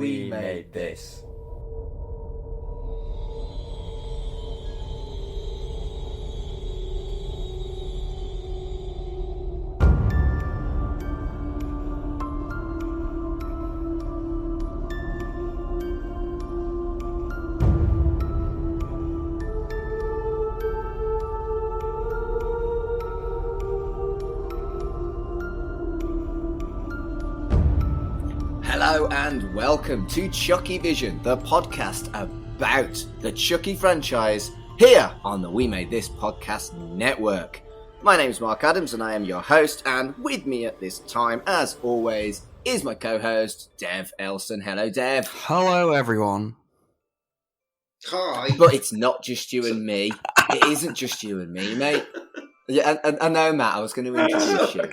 We made this. Hello and welcome to Chucky Vision, the podcast about the Chucky franchise here on the We Made This podcast network. My name is Mark Adams and I am your host, and with me at this time, as always, is my co-host, Dev Elson. Hello, Dev. Hello, everyone. Hi. But it's not just you and me. It isn't just you and me, mate. Yeah, and I know, Matt, I was going to introduce you.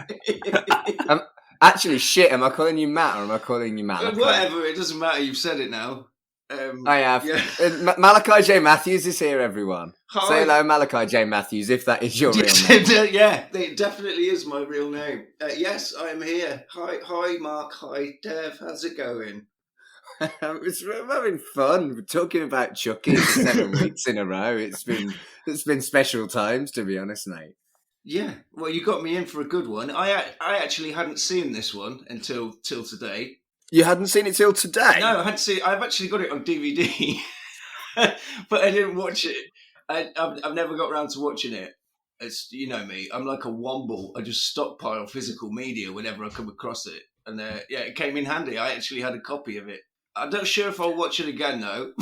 Actually, shit, am I calling you Matt or am I calling you Malachi? Whatever, it doesn't matter, you've said it now. I have. Yeah. Malachi J Matthews is here, everyone. Hi. Say hello, Malachi J Matthews, if that is your real name. Yeah, it definitely is my real name. Yes, I am here. Hi, Mark. Hi, Dev. How's it going? I'm having fun. We're talking about Chucky for 7 weeks in a row. It's been special times, to be honest, mate. Yeah, well, you got me in for a good one. I actually hadn't seen this one until today. You hadn't seen it till today? No, I hadn't seen. I've actually got it on DVD, but I didn't watch it. I've never got around to watching it. It's, you know me, I'm like a womble. I just stockpile physical media whenever I come across it, and yeah, it came in handy. I actually had a copy of it. I'm not sure if I'll watch it again though.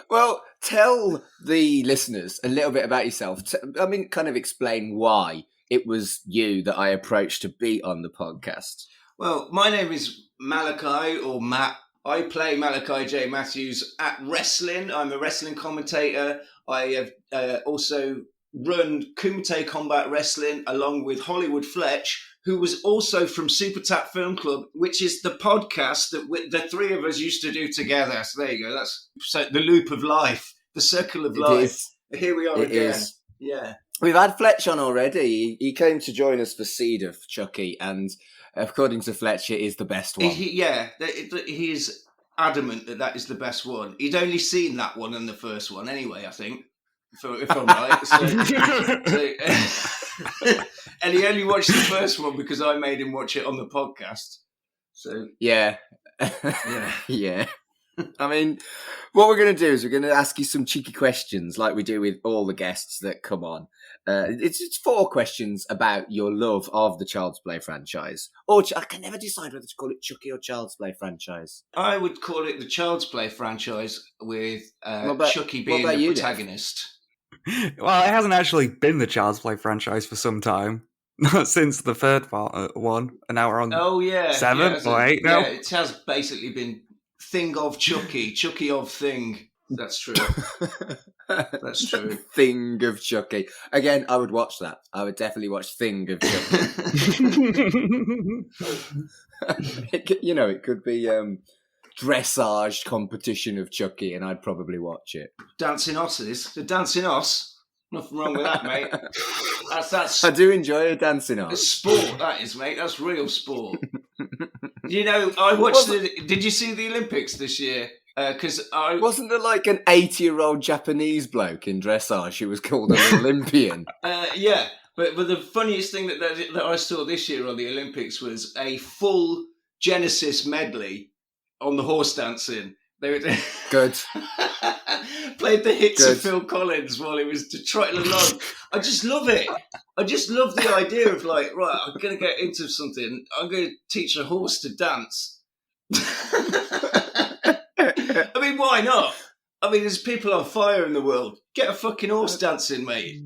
Well, tell the listeners a little bit about yourself. Kind of explain why it was you that I approached to be on the podcast. Well, my name is Malachi, or Matt. I play Malachi J Matthews at wrestling. I'm a wrestling commentator. I have also run Kumite Combat Wrestling along with Hollywood Fletch, who was also from Super Tat Film Club, which is the podcast that the three of us used to do together. So there you go. That's the loop of life, the circle of life. Here we are again. Is. Yeah. We've had Fletch on already. He came to join us for Seed of Chucky, and according to Fletch, it is the best one. He is adamant that is the best one. He'd only seen that one and the first one anyway, I think. If I'm right. And he only watched the first one because I made him watch it on the podcast. So yeah. Yeah. I mean, what we're going to do is we're going to ask you some cheeky questions like we do with all the guests that come on. It's 4 questions about your love of the Child's Play franchise. Or I can never decide whether to call it Chucky or Child's Play franchise. I would call it the Child's Play franchise with Chucky being the protagonist. Well, it hasn't actually been the Child's Play franchise for some time. Not since the third one, and now we're on 7th or 8 now. Yeah, it has basically been Thing of Chucky, Chucky of Thing. That's true. That's true. Thing of Chucky. Again, I would watch that. I would definitely watch Thing of Chucky. It could be dressage competition of Chucky, and I'd probably watch it. Dancing Osses. The Dancing Oss. Nothing wrong with that, mate. That's. I do enjoy a dancing oss. It's sport, that is, mate. That's real sport. I watched Did you see the Olympics this year? Wasn't there like an 80-year-old Japanese bloke in dressage who was called an Olympian? Yeah, but the funniest thing that I saw this year on the Olympics was a full Genesis medley on the horse dancing. Good. Played the hits of Phil Collins while he was trotting along. I just love it. I just love the idea of right, I'm going to get into something. I'm going to teach a horse to dance. I mean, why not? I mean, there's people on fire in the world. Get a fucking horse dancing, mate.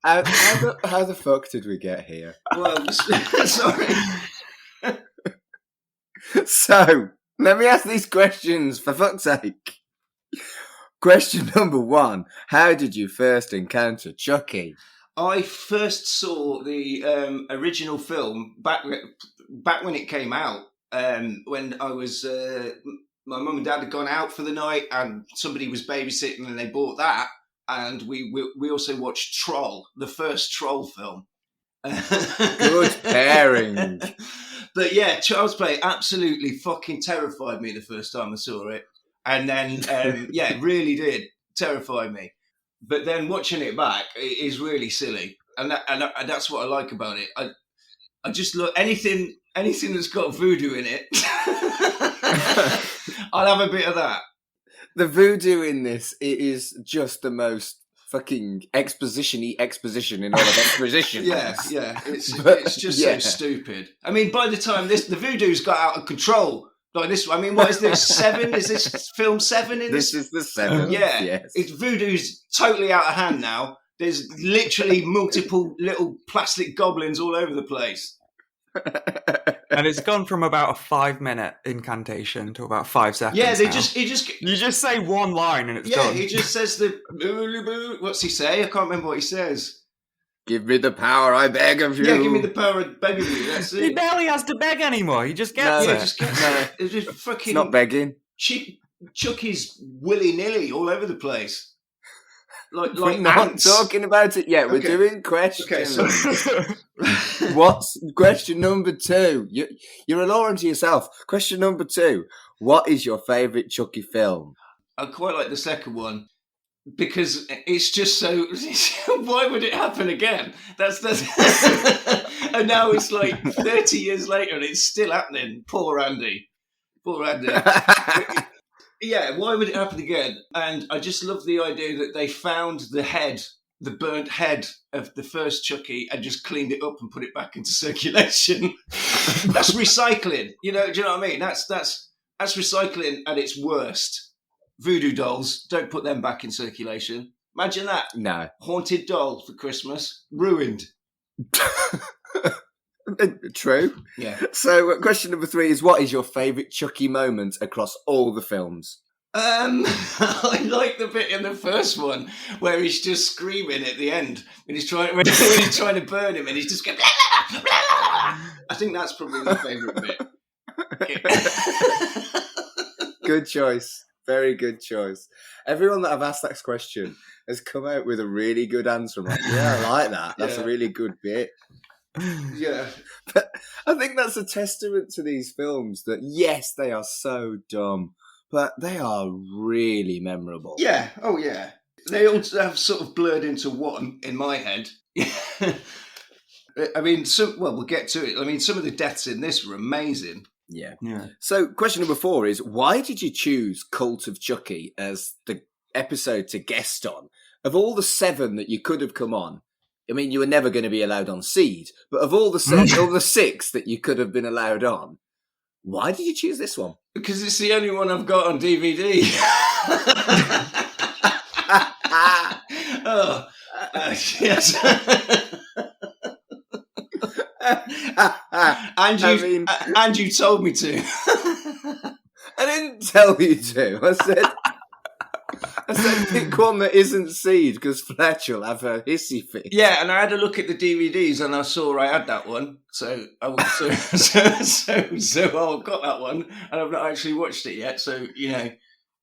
How the fuck did we get here? Well, sorry. So, let me ask these questions, for fuck's sake. Question number 1. How did you first encounter Chucky? I first saw the original film back when it came out, when I was... my mum and dad had gone out for the night and somebody was babysitting and they bought that. And we also watched Troll, the first Troll film. Good pairing. But yeah, Child's Play absolutely fucking terrified me the first time I saw it. And then, it really did terrify me. But then watching it back, it is really silly. And that's what I like about it. I just look, anything that's got voodoo in it, I'll have a bit of that. The voodoo in this, it is just the most fucking exposition-y exposition in all of exposition. Yeah. It's just so stupid. I mean, by the time the voodoo's got out of control, like this, I mean, what is this, 7? Is this film 7 in this? This is the 7th, yeah. Yes. It's voodoo's totally out of hand now. There's literally multiple little plastic goblins all over the place. And it's gone from about a 5-minute incantation to about 5 seconds. Yeah, you just say one line and it's done. Yeah, he just says what's he say? I can't remember what he says. Give me the power, I beg of you. Yeah, give me the power, I beg of you. That's it. He barely has to beg anymore. He just gets it. He just gets it. It's just fucking. It's not begging. Chucky's willy-nilly all over the place. We're not ants. talking about it yet. We're doing questions. Okay, so what's question number 2? You're alluring to yourself. Question number 2. What is your favourite Chucky film? I quite like the second one because it's just so. Why would it happen again? That's and now it's like 30 years later and it's still happening. Poor Andy. Yeah, why would it happen again? And I just love the idea that they found the burnt head of the first Chucky and just cleaned it up and put it back into circulation. That's recycling. Do you know what I mean? That's recycling at its worst. Voodoo dolls, don't put them back in circulation. Imagine that. No. Haunted doll for Christmas. Ruined. True. Yeah. So question number 3 is, what is your favourite Chucky moment across all the films? I like the bit in the first one where he's just screaming at the end when he's trying to burn him and he's just going. I think that's probably my favourite bit. Good choice. Very good choice. Everyone that I've asked that question has come out with a really good answer. I'm like, yeah, I like that. That's a really good bit. Yeah. But I think that's a testament to these films that, yes, they are so dumb, but they are really memorable. Yeah. Oh, yeah. They all have sort of blurred into one in my head. I mean, we'll get to it. I mean, some of the deaths in this were amazing. Yeah. So question number 4 is, why did you choose Cult of Chucky as the episode to guest on? Of all the 7 that you could have come on, I mean, you were never going to be allowed on Seed, but of all the 6 that you could have been allowed on, why did you choose this one? Because it's the only one I've got on DVD. Yes. And you told me to. I didn't tell you to. I said pick one that isn't Seed because Fletch will have her hissy fit. Yeah, and I had a look at the DVDs and I saw I had that one, so I've got that one, and I've not actually watched it yet. So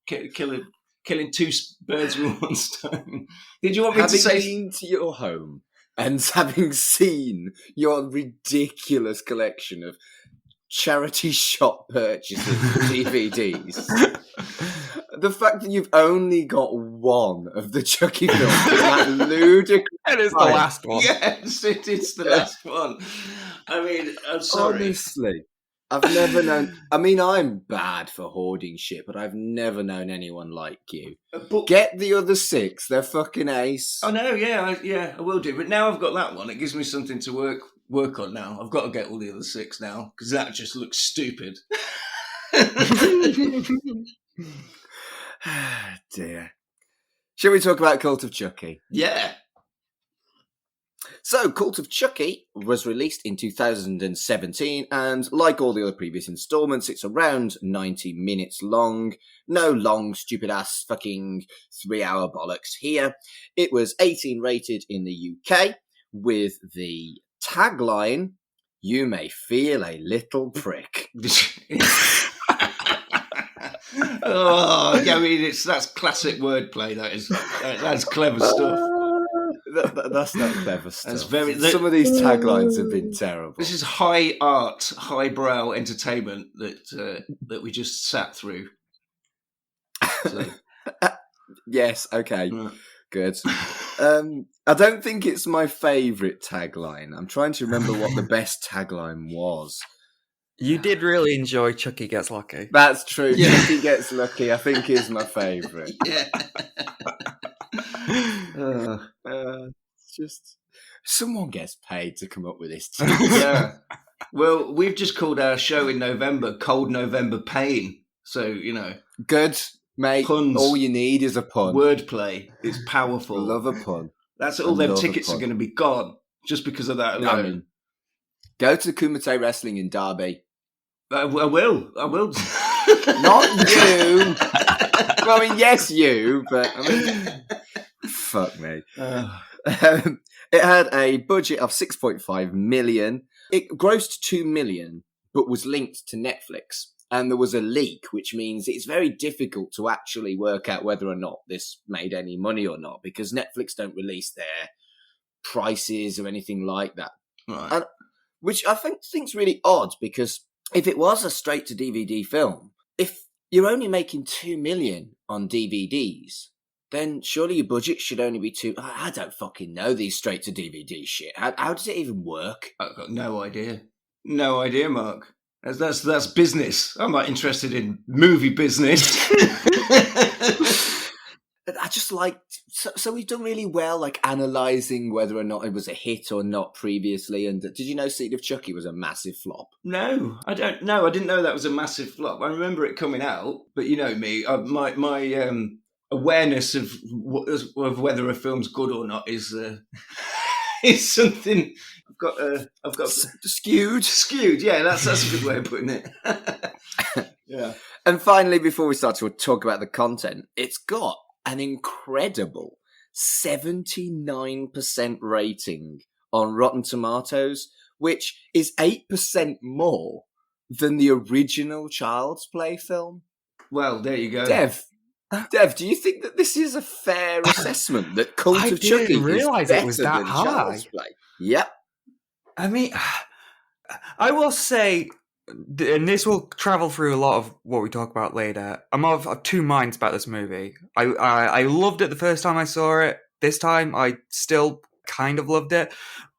killing 2 birds with one stone. Did you want me to say? Having been to your home and having seen your ridiculous collection of charity shop purchases of DVDs. The fact that you've only got one of the Chucky films is that ludicrous. It is the last one. Yes, it's the last one. I mean, I'm sorry. Honestly, I've never known. I mean, I'm bad for hoarding shit, but I've never known anyone like you. Get the other 6; they're fucking ace. I know, yeah, I will do. But now I've got that one. It gives me something to work on now. I've got to get all the other 6 now because that just looks stupid. Dear. Shall we talk about Cult of Chucky? Yeah. So, Cult of Chucky was released in 2017, and like all the other previous installments, it's around 90 minutes long. No long, stupid-ass fucking 3-hour bollocks here. It was 18 rated in the UK, with the tagline, "You may feel a little prick." Oh, yeah, I mean, that's classic wordplay. That's clever stuff. That's not clever stuff. Some of these taglines have been terrible. This is high art, highbrow entertainment that we just sat through. So. Yes, okay, good. I don't think it's my favourite tagline. I'm trying to remember what the best tagline was. You did really enjoy Chucky Gets Lucky. That's true. Yeah. Chucky Gets Lucky, I think, is my favourite. Yeah. Just someone gets paid to come up with this. Yeah. Well, we've just called our show in November Cold November Pain. So, Good, mate. Puns. All you need is a pun. Wordplay is powerful. I love a pun. That's all them tickets are going to be gone just because of that alone. I mean, go to Kumite Wrestling in Derby. I will. Not you. Well, I mean, yes, you, but I mean, fuck me. It had a budget of 6.5 million. It grossed 2 million, but was linked to Netflix. And there was a leak, which means it's very difficult to actually work out whether or not this made any money or not, because Netflix don't release their prices or anything like that. Right. And, which I think's really odd, because if it was a straight-to-DVD film, if you're only making 2 million on DVDs, then surely your budget should only be 2... I don't fucking know these straight-to-DVD shit. How does it even work? I've got no idea. No idea, Mark. That's business. I'm not interested in movie business. I just liked... So we've done really well, like, analysing whether or not it was a hit or not previously. And did you know Seed of Chucky was a massive flop? No, I don't know. I didn't know that was a massive flop. I remember it coming out, but you know me, my awareness of whether a film's good or not is something I've got skewed. Yeah, that's a good way of putting it. Yeah. And finally, before we start to talk about the content, it's got an incredible 79% rating on Rotten Tomatoes, which is 8% more than the original Child's Play film. Well, there you go. Dev, do you think that this is a fair assessment that Cult of Chucky I didn't realise it was that high. Child's Play? Yep. I mean, I will say, and this will travel through a lot of what we talk about later, I'm of two minds about this movie. I loved it the first time I saw it. This time, I still kind of loved it.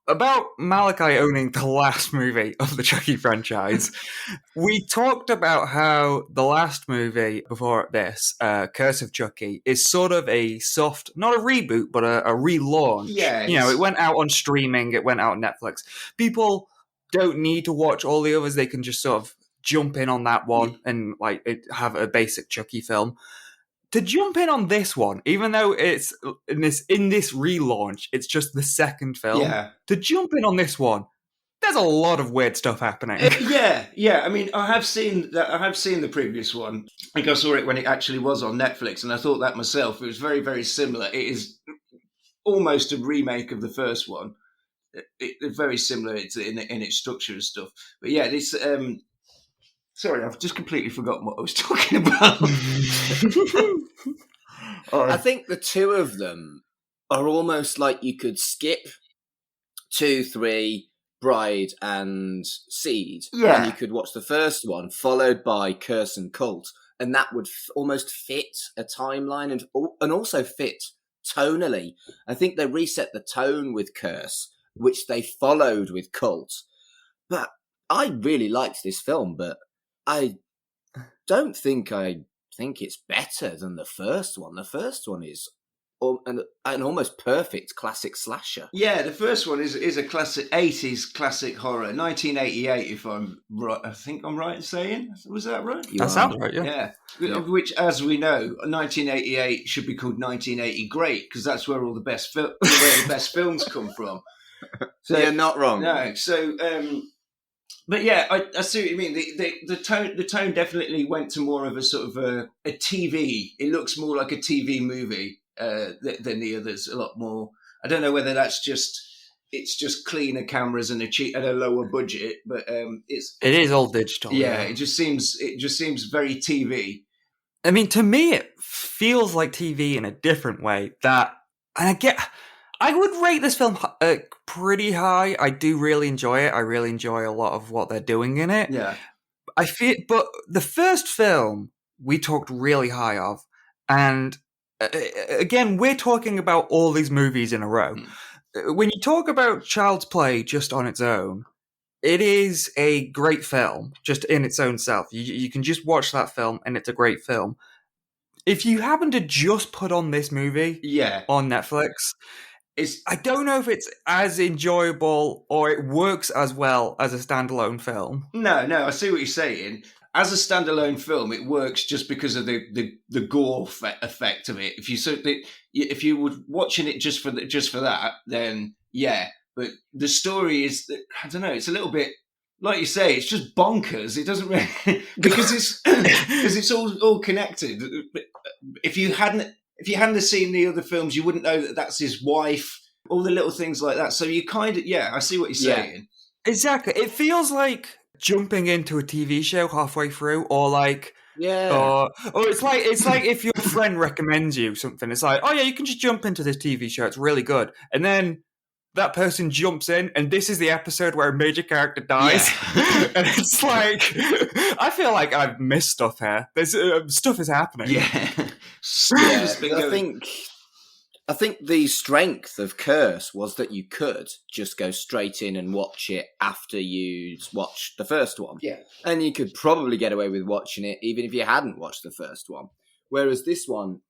About Malachi owning the last movie of the Chucky franchise, we talked about how the last movie before this, Curse of Chucky, is sort of a soft, not a reboot, but a relaunch. Yeah, it went out on streaming, it went out on Netflix. People don't need to watch all the others; they can just sort of jump in on that one and have a basic Chucky film. To jump in on this one, even though it's in this relaunch, it's just the second film. Yeah. To jump in on this one, there's a lot of weird stuff happening. Yeah. I mean, I have seen the previous one. I think I saw it when it actually was on Netflix, and I thought that myself. It was very, very similar. It is almost a remake of the first one. It's very similar in its structure and stuff. But yeah, this. Sorry, I've just completely forgotten what I was talking about. I think the two of them are almost like you could skip 2, 3, Bride and Seed. Yeah. And you could watch the first one, followed by Curse and Cult. And that would almost fit a timeline and also fit tonally. I think they reset the tone with Curse, which they followed with Cult. But I really liked this film, but I don't think it's better than the first one. The first one is an almost perfect classic slasher. Yeah, the first one is a classic 80s classic horror, 1988. If I'm right, I think I'm right in saying. Was that right? That sounds right. Yeah. Which, as we know, 1988 should be called 1980 Great because that's where all the best films come from. So you're not wrong. No, so. But yeah, I see what you mean. The tone definitely went to more of a sort of a TV. It looks more like a TV movie than the others. A lot more. I don't know whether it's just cleaner cameras and a lower budget, but it is all digital. Yeah, it just seems very TV. I mean, to me, it feels like TV in a different way. I would rate this film pretty high. I do really enjoy it. I really enjoy a lot of what they're doing in it. Yeah. But the first film we talked really high of, and again, we're talking about all these movies in a row. When you talk about Child's Play just on its own, it is a great film, just in its own self. You can just watch that film, and it's a great film. If you happen to just put on this movie on Netflix, I don't know if it's as enjoyable or it works as well as a standalone film. No, I see what you're saying. As a standalone film, it works just because of the gore effect of it. If you were watching it just for that, then yeah. But the story is, I don't know, it's a little bit, like you say, it's just bonkers. It doesn't really because it's all connected. If you hadn't seen the other films, you wouldn't know that that's his wife. All the little things like that. So you kind of, I see what you're saying. Exactly. It feels like jumping into a TV show halfway through, or like, or it's like if your friend recommends you something, it's like, oh yeah, you can just jump into this TV show. It's really good, and then that person jumps in, and this is the episode where a major character dies, and it's like, I feel like I've missed stuff here. There's stuff is happening. I think the strength of Curse was that you could just go straight in and watch it after you'd watched the first one. Yeah. And you could probably get away with watching it even if you hadn't watched the first one. Whereas this one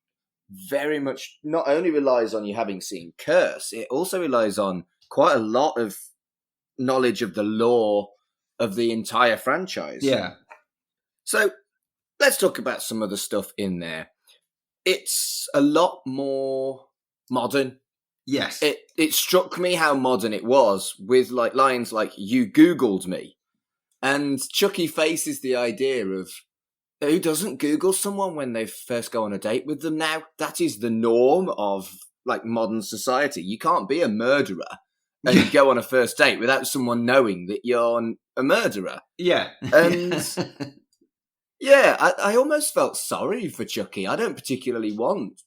very much not only relies on you having seen Curse, it also relies on quite a lot of knowledge of the lore of the entire franchise. Yeah. So let's talk about some of the stuff in there. It's a lot more modern. Yes. It struck me how modern it was with like lines like, you Googled me. And Chucky faces the idea of, who doesn't Google someone when they first go on a date with them now? That is the norm of like modern society. You can't be a murderer and go on a first date without someone knowing that you're a murderer. Yeah. And yeah, I almost felt sorry for Chucky. I don't particularly want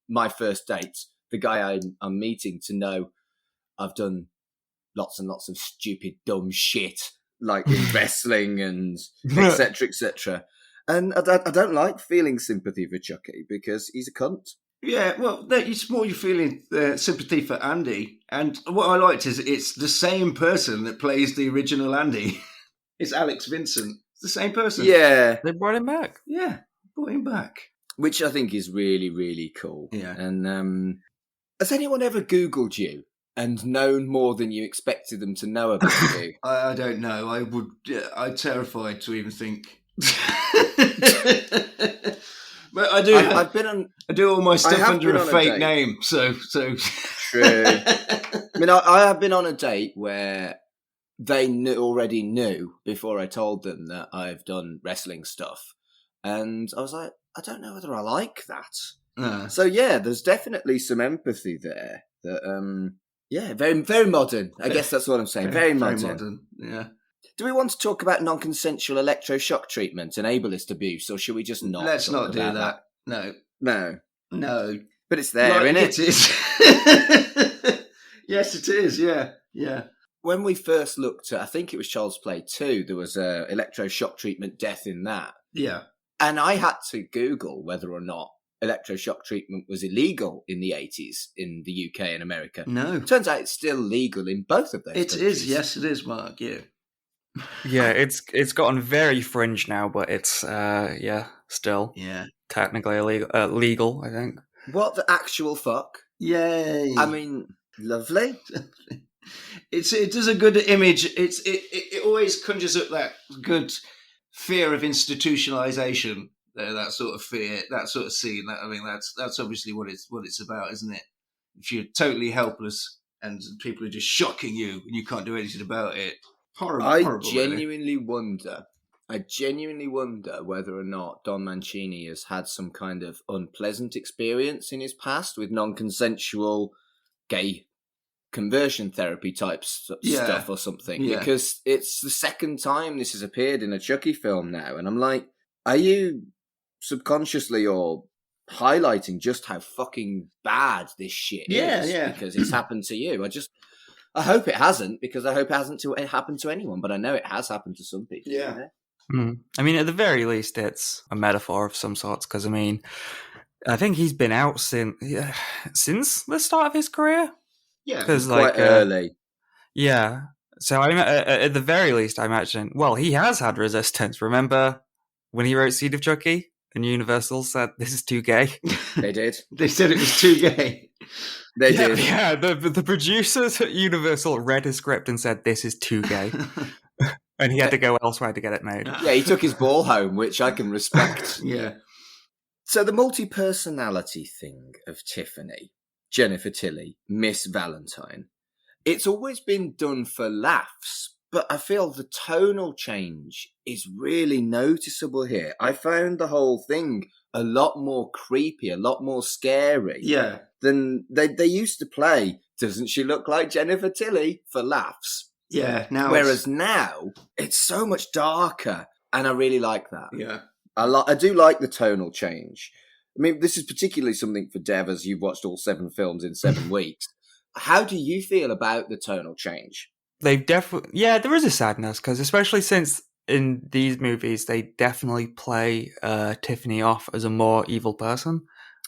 my first date, the guy I'm meeting, to know I've done lots and lots of stupid, dumb shit, like in wrestling and etc., etc. And I don't like feeling sympathy for Chucky because he's a cunt. Yeah, well, it's more you're feeling sympathy for Andy. And what I liked is it's the same person that plays the original Andy. It's Alex Vincent. It's the same person. Yeah. They brought him back. Yeah, brought him back. Which I think is really, really cool. Yeah. And has anyone ever Googled you and known more than you expected them to know about you? I don't know. I'm terrified to even think. But I do. I do all my stuff under a fake name. So true. I mean, I have been on a date where they already knew before I told them that I've done wrestling stuff, and I was like, I don't know whether I like that. So yeah, there's definitely some empathy there. That very, very modern. I guess that's what I'm saying. Very modern. Very modern. Yeah. Do we want to talk about non-consensual electroshock treatment and ableist abuse, or should we just not? Let's not do that. No. But it's there, isn't it? It is. Yes, it is. Yeah. When we first looked at, I think it was Child's Play 2, there was a electroshock treatment death in that. Yeah. And I had to Google whether or not electroshock treatment was illegal in the 80s in the UK and America. No. Turns out it's still legal in both of those It countries. is. Yes, it is, Mark. Yeah. Yeah, it's gotten very fringe now, but it's still technically legal, I think. What the actual fuck? Yay! I mean, lovely. It does a good image. It always conjures up that good fear of institutionalization. That sort of fear, that sort of scene. That's obviously what it's about, isn't it? If you're totally helpless and people are just shocking you and you can't do anything about it. Horrible. I genuinely wonder whether or not Don Mancini has had some kind of unpleasant experience in his past with non-consensual gay conversion therapy type stuff or something. Yeah. Because it's the second time this has appeared in a Chucky film now, and I'm like, are you subconsciously or highlighting just how fucking bad this shit is. Yeah. Because it's happened to you. I hope it hasn't, because I hope it hasn't happened to anyone, but I know it has happened to some people. Yeah. I mean, at the very least, it's a metaphor of some sorts, because, I mean, I think he's been out since the start of his career. Yeah. Because Quite early. Yeah. So at the very least, I imagine, well, he has had resistance. Remember when he wrote Seed of Chucky and Universal said, this is too gay? They did. They said it was too gay. They did. Yeah, the producers at Universal read his script and said, this is too gay. And he had to go elsewhere to get it made. Yeah, he took his ball home, which I can respect. Yeah. So the multi-personality thing of Tiffany, Jennifer Tilly, Miss Valentine, it's always been done for laughs, but I feel the tonal change is really noticeable here. I found the whole thing a lot more creepy, a lot more scary than they used to play. Doesn't she look like Jennifer Tilly for laughs? Yeah. Whereas now it's so much darker, and I really like that. Yeah. I do like the tonal change. I mean, this is particularly something for Dev, as you've watched all 7 films in 7 weeks. How do you feel about the tonal change? They've definitely, there is a sadness, because especially since in these movies, they definitely play Tiffany off as a more evil person.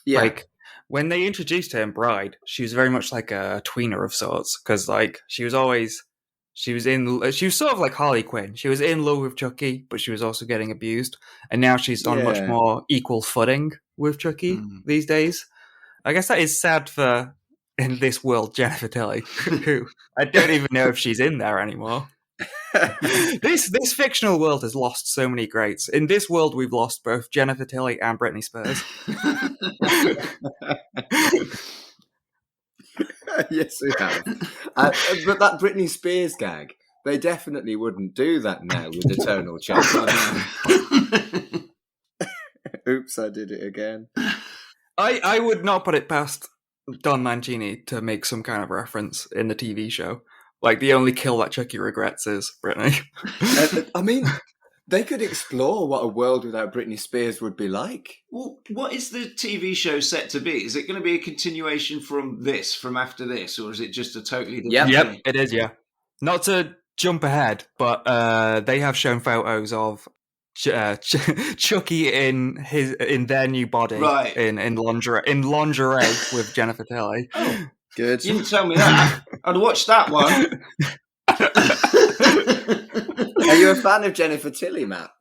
Yeah. Like, when they introduced her in Bride, she was very much like a tweener of sorts, because, like, she was sort of like Harley Quinn. She was in love with Chucky, but she was also getting abused. And now she's on much more equal footing with Chucky these days. I guess that is sad for, in this world, Jennifer Tilly, who I don't even know if she's in there anymore. This fictional world has lost so many greats. In this world, we've lost both Jennifer Tilly and Britney Spears. Yes, we have. But that Britney Spears gag, they definitely wouldn't do that now with the tonal change. Oops, I did it again. I would not put it past Don Mancini to make some kind of reference in the TV show. Like, the only kill that Chucky regrets is Britney. I mean, they could explore what a world without Britney Spears would be like. Well, what is the TV show set to be? Is it going to be a continuation from after this, or is it just a totally different Yep, thing? it is, yeah. Not to jump ahead, but they have shown photos of Chucky in their new body, right? In lingerie with Jennifer Tilly. Oh, good. You didn't tell me that. I'd watch that one. Are you a fan of Jennifer Tilly, Matt?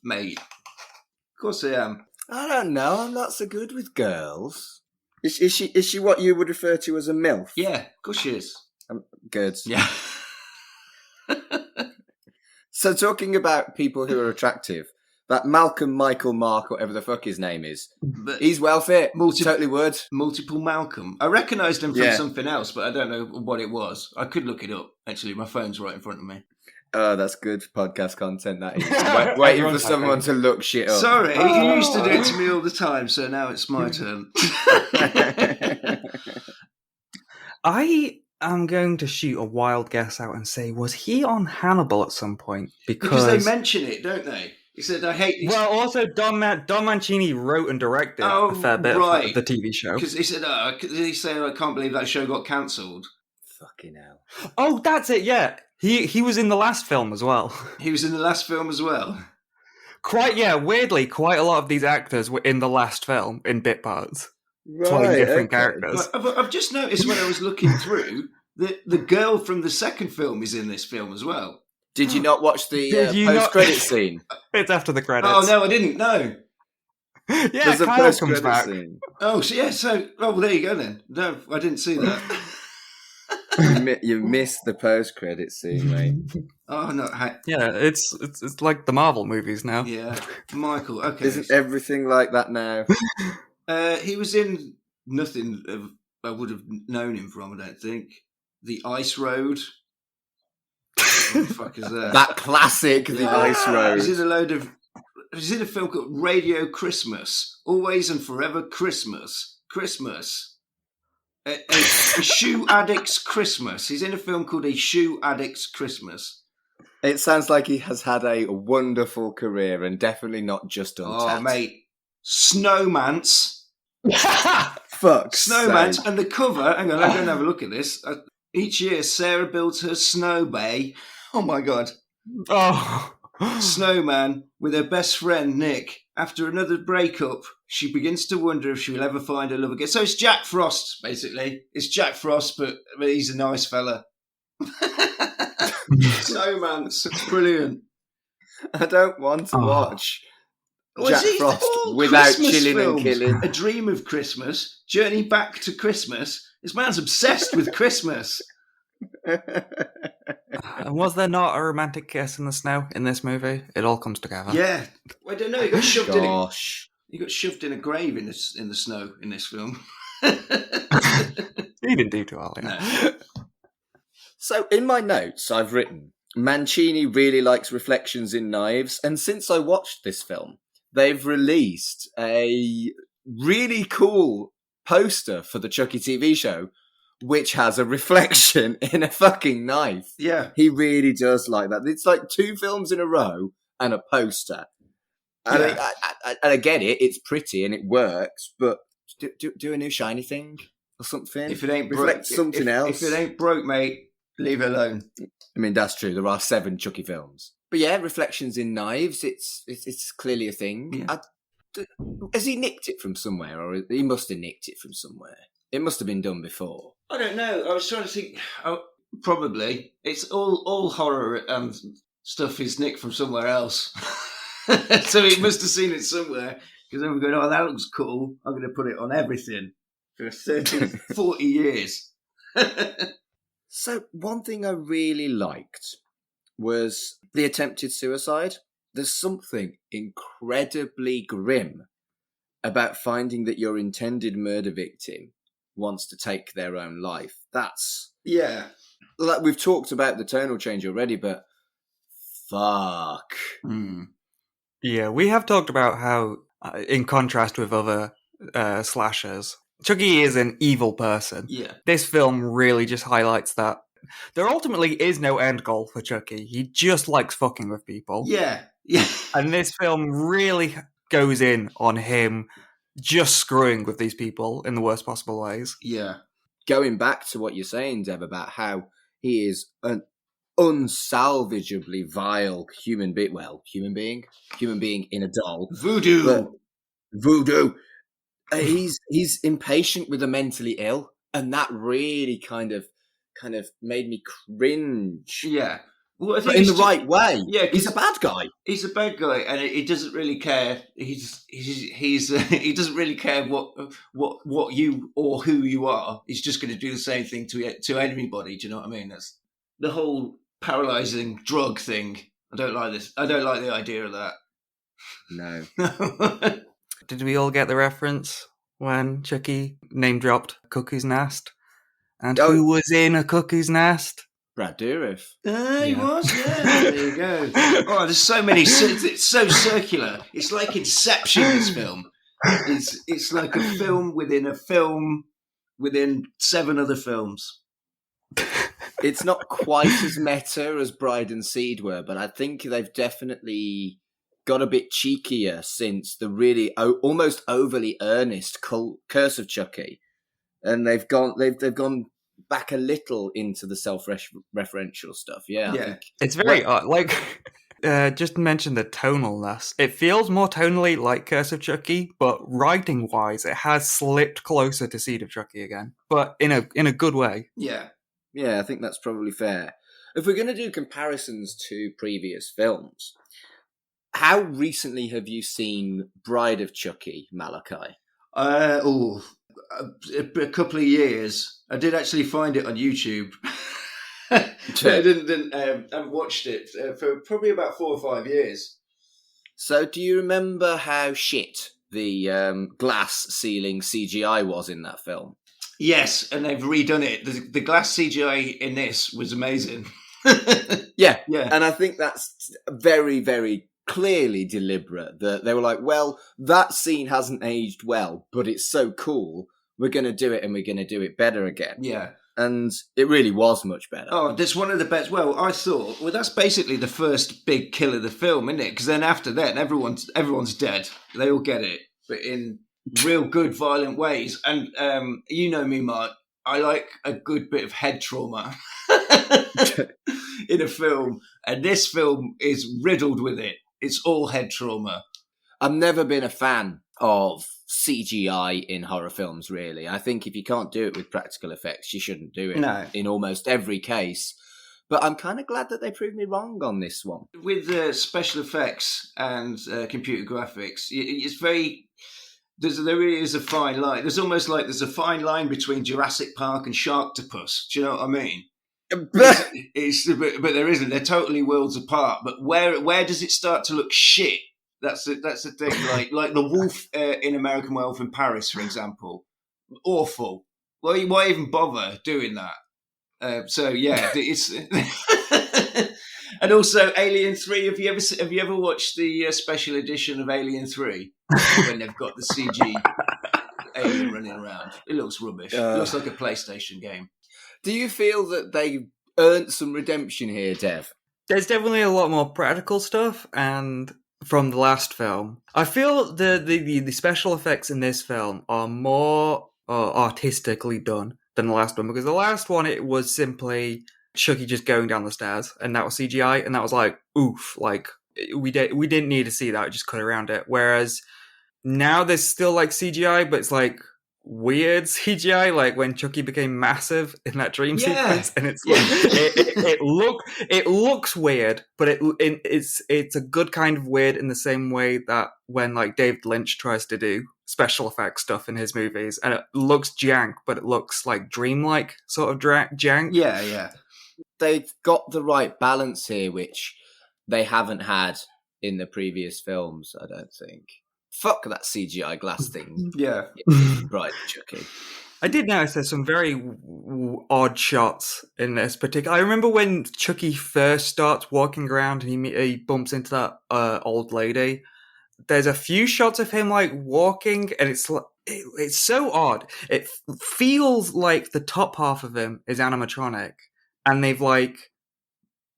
Mate, of course I am. I don't know. I'm not so good with girls. Is she what you would refer to as a MILF? Yeah, of course she is. Good. Yeah. So talking about people who are attractive, that Malcolm Michael Mark, whatever the fuck his name is, But he's well fit. Totally would. Multiple Malcolm. I recognised him from something else, but I don't know what it was. I could look it up. Actually, my phone's right in front of me. Oh, that's good podcast content, that is. Waiting for someone to look shit up. Sorry, you used to do it to me all the time, so now it's my turn. I am going to shoot a wild guess out and say, was he on Hannibal at some point? Because they mention it, don't they? He said, I hate these... Well, also, Don Mancini wrote and directed a fair bit of the TV show. Because he said, I can't believe that show got cancelled. Fucking hell. Oh, that's it, yeah. He was in the last film as well. He was in the last film as well? Weirdly, quite a lot of these actors were in the last film in bit parts. Right, playing different characters. I've just noticed when I was looking through that the girl from the second film is in this film as well. Did you not watch the post-credit scene? It's after the credits. Oh, no, I didn't, no. Yeah, there's a Kyle comes post-credit back. scene. Oh, well, there you go then. No, I didn't see that. You missed the post-credit scene, mate. Oh, no. Yeah, it's like the Marvel movies now. Yeah. Michael, okay. Isn't everything like that now? He was in nothing I would have known him from, I don't think. The Ice Road. What the fuck is that? That classic, The Ice Road. He's in a film called Radio Christmas. Always and Forever Christmas. A Shoe Addict's Christmas. He's in a film called A Shoe Addict's Christmas. It sounds like he has had a wonderful career and definitely not just untapped. Oh, mate. Snowmance. Fuck. Snowman's and the cover. Hang on, I'm going to have a look at this. Each year, Sarah builds her snow bay. Oh my god. Oh. Snowman with her best friend Nick. After another breakup, she begins to wonder if she will ever find her love again. So it's Jack Frost, basically. It's Jack Frost, but he's a nice fella. Snowman, it's brilliant. I don't want to watch Jack Well, Frost all without Christmas chilling and films. killing. A Dream of Christmas, Journey Back to Christmas. This man's obsessed with Christmas. And was there not a romantic kiss in the snow in this movie? It all comes together. Yeah, I don't know. He got shoved in. Gosh. He got shoved in a grave in the snow in this film. He didn't do too well. Yeah. No. So in my notes, I've written, Mancini really likes Reflections in Knives, and since I watched this film, they've released a really cool poster for the Chucky TV show, which has a reflection in a fucking knife. Yeah. He really does like that. It's like 2 films in a row and a poster. And Yeah. I get it, it's pretty and it works, but do a new shiny thing or something. If it ain't Reflect something else. If it ain't broke, mate, leave it alone. I mean, that's true. There are 7 Chucky films. But yeah, Reflections in Knives, it's clearly a thing. Yeah. Has he nicked it from somewhere, or he must have nicked it from somewhere? It must have been done before. I don't know. I was trying to think. Probably. It's all horror and stuff is nicked from somewhere else. So he must have seen it somewhere. Because then we're going, oh, that looks cool. I'm going to put it on everything for 30, 40 years. So one thing I really liked was the attempted suicide. There's something incredibly grim about finding that your intended murder victim wants to take their own life. That's... Yeah. Like, we've talked about the tonal change already, but fuck. Yeah, we have talked about how, in contrast with other slashers, Chucky is an evil person. Yeah. This film really just highlights that there ultimately is no end goal for Chucky. He just likes fucking with people. Yeah. Yeah. And this film really goes in on him just screwing with these people in the worst possible ways. Yeah. Going back to what you're saying, Dev, about how he is an unsalvageably vile human being. Well, human being in a doll. Voodoo. But voodoo. He's impatient with the mentally ill, and that really kind of made me cringe. Yeah. Well, I think But in the right way. Yeah, he's a bad guy. He's a bad guy, and he doesn't really care. He doesn't really care what you or who you are. He's just going to do the same thing to anybody. Do you know what I mean? That's the whole paralyzing drug thing. I don't like this. I don't like the idea of that. No. Did we all get the reference when Chucky name dropped Cuckoo's Nest? And who was in a Cuckoo's Nest? Brad Dourif. He was, yeah. There you go. Oh, there's so many. It's so circular. It's like Inception, this film. It's like a film within 7 other films. It's not quite as meta as Bride and Seed were, but I think they've definitely got a bit cheekier since the really almost overly earnest Curse of Chucky, and they've gone back a little into the self-referential stuff. Yeah, Yeah. It's very odd. Like, just to mention the tonalness. It feels more tonally like Curse of Chucky, but writing-wise, it has slipped closer to Seed of Chucky again, but in a good way. Yeah. Yeah, I think that's probably fair. If we're going to do comparisons to previous films, how recently have you seen Bride of Chucky, Malachi? A couple of years. I did actually find it on YouTube. I haven't watched it for probably about 4 or 5 years. So do you remember how shit the glass ceiling CGI was in that film? Yes, and they've redone it. The glass CGI in this was amazing. Yeah. Yeah. And I think that's very, very clearly deliberate. That they were like, well, that scene hasn't aged well, but it's so cool. We're going to do it, and we're going to do it better again. Yeah. And it really was much better. Oh, that's one of the best. Well, I thought, that's basically the first big kill of the film, isn't it? Because then after that, everyone's dead. They all get it. But in real good violent ways. And you know me, Mark, I like a good bit of head trauma in a film, and this film is riddled with it. It's all head trauma. I've never been a fan of CGI in horror films, really. I think if you can't do it with practical effects, you shouldn't do it in almost every case. But I'm kind of glad that they proved me wrong on this one. With special effects and computer graphics, it's very... There really is a fine line. There's almost like there's a fine line between Jurassic Park and Sharktopus. Do you know what I mean? But there isn't. They're totally worlds apart. But where does it start to look shit? That's the thing. Like the wolf in American Werewolf in Paris, for example. Awful. Why even bother doing that? So yeah, it's. And also Alien 3. Have you ever watched the special edition of Alien 3 when they've got the CG alien running around? It looks rubbish. It looks like a PlayStation game. Do you feel that they earned some redemption here, Dev? There's definitely a lot more practical stuff, and from the last film, I feel the special effects in this film are more artistically done than the last one, because the last one, it was simply Chucky just going down the stairs, and that was CGI, and that was like, oof, like we didn't need to see that, just cut around it. Whereas now there's still like CGI, but it's like weird CGI, like when Chucky became massive in that dream sequence, and it's like it looks weird, but it's a good kind of weird in the same way that when like David Lynch tries to do special effects stuff in his movies, and it looks jank, but it looks like dreamlike sort of jank. Yeah. They've got the right balance here, which they haven't had in the previous films, I don't think. Fuck that CGI glass thing. Yeah. Right, Chucky. I did notice there's some very odd shots in this particular. I remember when Chucky first starts walking around and he bumps into that old lady. There's a few shots of him like walking, and it's so odd. It feels like the top half of him is animatronic, and they've like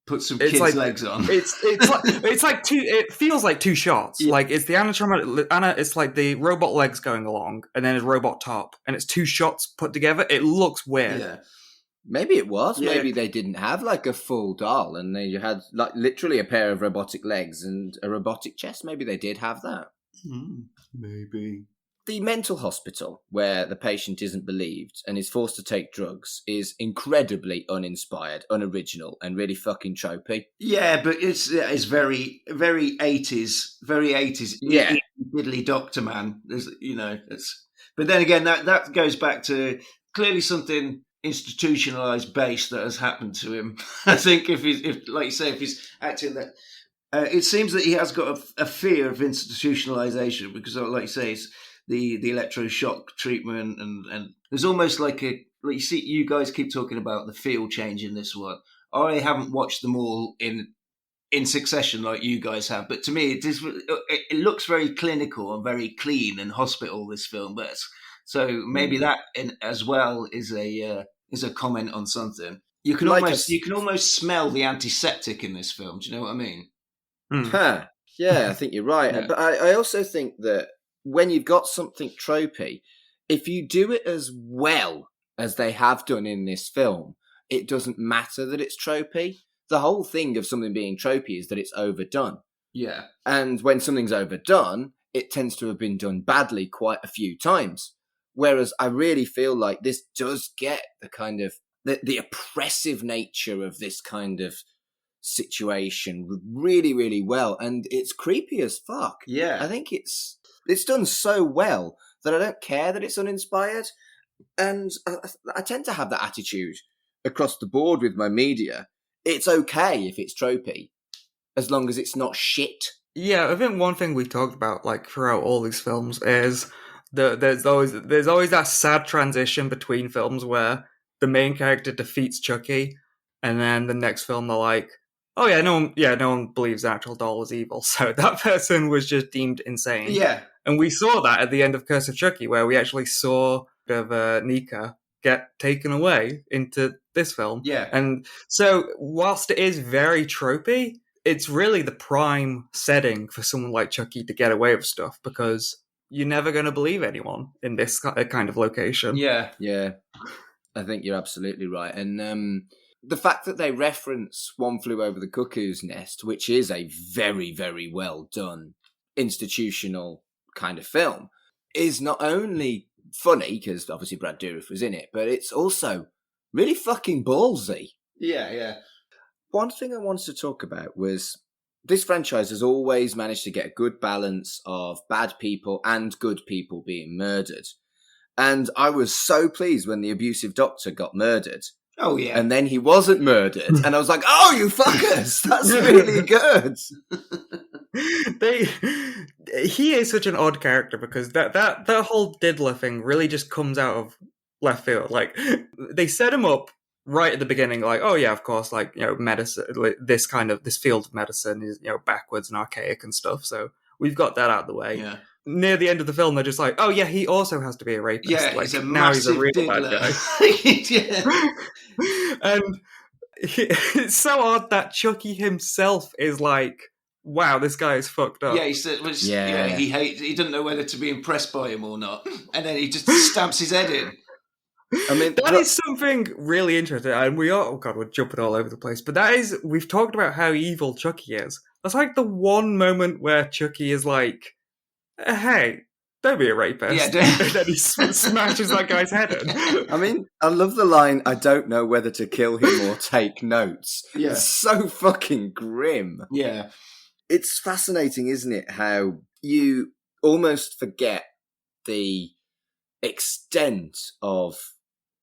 put some kids' legs on. It's like two. It feels like two shots. Yeah. Like it's the animatronic. It's like the robot legs going along, and then a robot top, and it's two shots put together. It looks weird. Yeah. Maybe it was. Yeah. Maybe they didn't have like a full doll, and they had like literally a pair of robotic legs and a robotic chest. Maybe they did have that. Maybe. The mental hospital, where the patient isn't believed and is forced to take drugs, is incredibly uninspired, unoriginal, and really fucking tropey. Yeah, but it's very, very 80s, very 80s. Yeah, diddly doctor man. But then again, that goes back to clearly something institutionalized base that has happened to him. I think if like you say, if he's acting that, it seems that he has got a fear of institutionalization, because, like you say, it's the electroshock treatment, and there's almost like you see, you guys keep talking about the feel change in this one. I haven't watched them all in succession like you guys have, but to me it looks very clinical and very clean and hospital, this film. But so maybe that as well is a comment on something. You can almost smell the antiseptic in this film. Do you know what I mean? Huh. Yeah, I think you're right. Yeah. But I also think that when you've got something tropey, if you do it as well as they have done in this film, it doesn't matter that it's tropey. The whole thing of something being tropey is that it's overdone. Yeah. And when something's overdone, it tends to have been done badly quite a few times. Whereas I really feel like this does get the kind of the oppressive nature of this kind of situation really, really well. And it's creepy as fuck. Yeah. I think it's done so well that I don't care that it's uninspired. And I tend to have that attitude across the board with my media. It's okay if it's tropey, as long as it's not shit. Yeah, I think one thing we've talked about like throughout all these films is there's always that sad transition between films where the main character defeats Chucky, and then the next film they're like, oh yeah, no one believes the actual doll is evil, so that person was just deemed insane. Yeah. And we saw that at the end of Curse of Chucky, where we actually saw Nika get taken away into this film. Yeah. And so whilst it is very tropey, it's really the prime setting for someone like Chucky to get away with stuff, because you're never going to believe anyone in this kind of location. Yeah. I think you're absolutely right. And the fact that they reference One Flew Over the Cuckoo's Nest, which is a very, very well done institutional kind of film, is not only funny, because obviously Brad Dourif was in it, but it's also really fucking ballsy. Yeah. One thing I wanted to talk about was this franchise has always managed to get a good balance of bad people and good people being murdered. And I was so pleased when the abusive doctor got murdered. Oh, yeah. And then he wasn't murdered. And I was like, oh, you fuckers! That's really good. He is such an odd character because that whole diddler thing really just comes out of left field. Like, they set him up right at the beginning, like, oh yeah, of course, like, medicine, this field of medicine is, backwards and archaic and stuff. So we've got that out of the way. Yeah. Near the end of the film, they're just like, oh yeah, he also has to be a rapist. Yeah, like, he's a now he's a real diddler. bad guy. Yeah. And it's so odd that Chucky himself is like, wow, this guy is fucked up. Yeah, he said, he doesn't know whether to be impressed by him or not, and then he just stamps his head in. I mean, that is something really interesting, and we're jumping all over the place, but we've talked about how evil Chucky is. That's like the one moment where Chucky is like, hey, don't be a rapist. Yeah, and then he smashes that guy's head in. I mean, I love the line, I don't know whether to kill him or take notes. Yeah. It's so fucking grim. Yeah. It's fascinating, isn't it, how you almost forget the extent of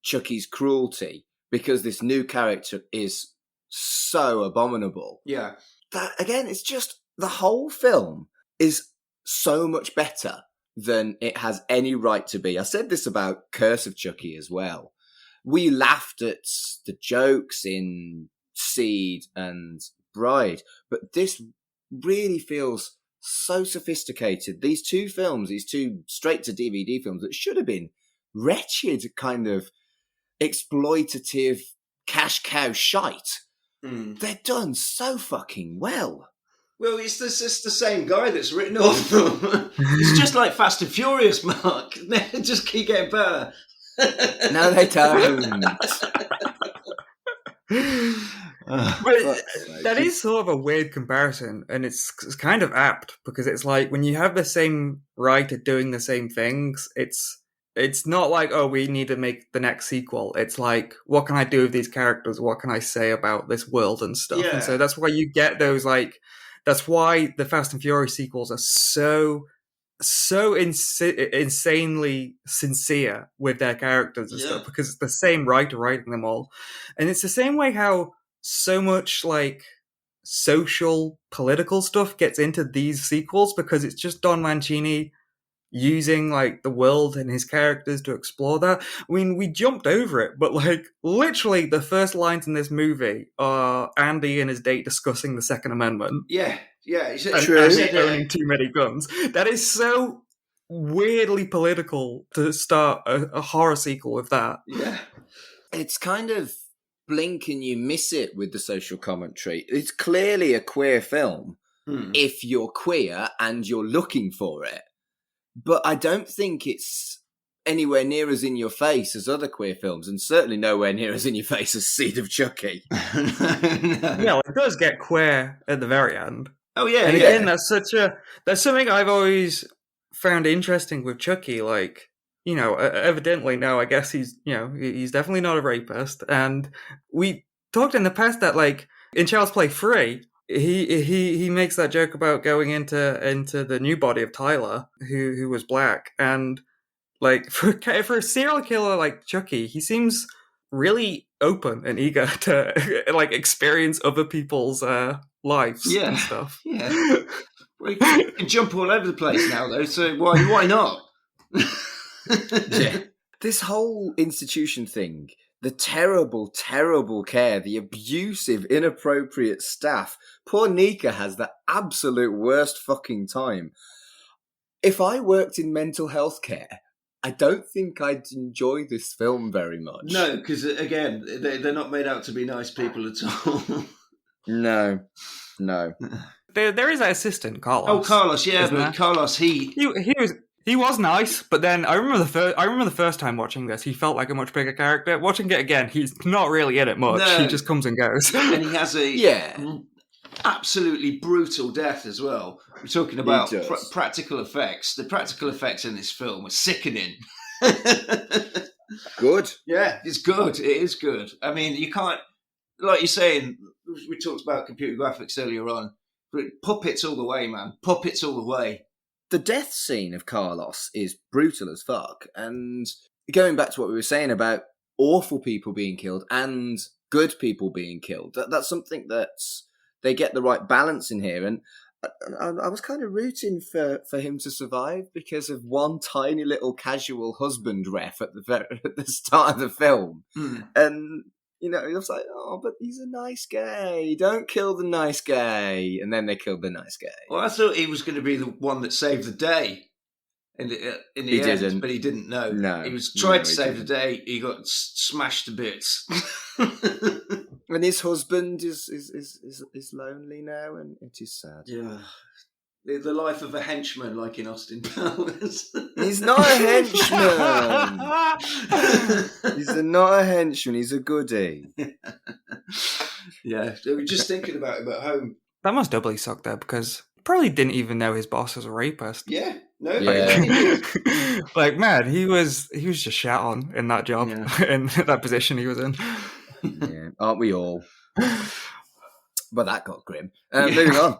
Chucky's cruelty because this new character is so abominable. Yeah. That, again, it's just the whole film is so much better than it has any right to be. I said this about Curse of Chucky as well. We laughed at the jokes in Seed and Bride, but this really feels so sophisticated. These two films, these two straight-to-DVD films that should have been wretched kind of exploitative cash cow shite, they're done so fucking well. Well, it's just the same guy that's written all of them. It's just like Fast and Furious, Mark. They just keep getting better. No, they don't. But that is sort of a weird comparison, and it's kind of apt because it's like when you have the same writer doing the same things, it's not like, oh, we need to make the next sequel. It's like, what can I do with these characters? What can I say about this world and stuff? Yeah. And so that's why you get those, like, that's why the Fast and Furious sequels are so insanely sincere with their characters and stuff, because it's the same writer writing them all. And it's the same way how so much like social political stuff gets into these sequels, because it's just Don Mancini using like the world and his characters to explore that. I mean, we jumped over it, but like literally the first lines in this movie are Andy and his date discussing the Second Amendment. Yeah. It's And owning too many guns. That is so weirdly political to start a horror sequel with that. Yeah. It's kind of blink and you miss it with the social commentary. It's clearly a queer film if you're queer and you're looking for it. But I don't think it's anywhere near as in your face as other queer films, and certainly nowhere near as in your face as Seed of Chucky. No. Yeah, it does get queer at the very end. Oh yeah, and again, that's something I've always found interesting with Chucky. Like, evidently now, I guess he's definitely not a rapist. And we talked in the past that, like, in Child's Play 3, he makes that joke about going into the new body of Tyler, who was black, and like for a serial killer like Chucky, he seems really open and eager to like experience other people's lives and stuff. Yeah, well, you can jump all over the place now, though. So why not? Yeah, this whole institution thing, the terrible, terrible care, the abusive, inappropriate staff. Poor Nika has the absolute worst fucking time. If I worked in mental health care, I don't think I'd enjoy this film very much. No, because, again, they're not made out to be nice people at all. No. There is that assistant, Carlos. Oh, Carlos, yeah, but Carlos, he He was nice, but then I remember the first time watching this, he felt like a much bigger character. Watching it again, he's not really in it much. No. He just comes and goes. And he has a absolutely brutal death as well. We're talking about practical effects. The practical effects in this film are sickening. Good. Yeah, it's good. It is good. I mean, you can't, like you're saying, we talked about computer graphics earlier on, but puppets all the way, man. Puppets all the way. The death scene of Carlos is brutal as fuck. And going back to what we were saying about awful people being killed and good people being killed, that's something that's, they get the right balance in here. And I was kind of rooting for him to survive because of one tiny little casual husband ref at the start of the film. And, you know, I was like, oh, but he's a nice guy. Don't kill the nice guy. And then they killed the nice guy. Well, I thought he was going to be the one that saved the day in the end, didn't. but he didn't know. No. He was tried to save the day. He got smashed to bits. And his husband is lonely now, and it is sad. Yeah. The life of a henchman, like in Austin Powers. He's not a henchman. He's not a henchman. He's a goodie. Yeah. We were just thinking about him at home. That must doubly suck though, because he probably didn't even know his boss was a rapist. Yeah. No. Yeah. Like, man, he was just shat on in that job, in that position he was in. Yeah, aren't we all? But that got grim. Moving on.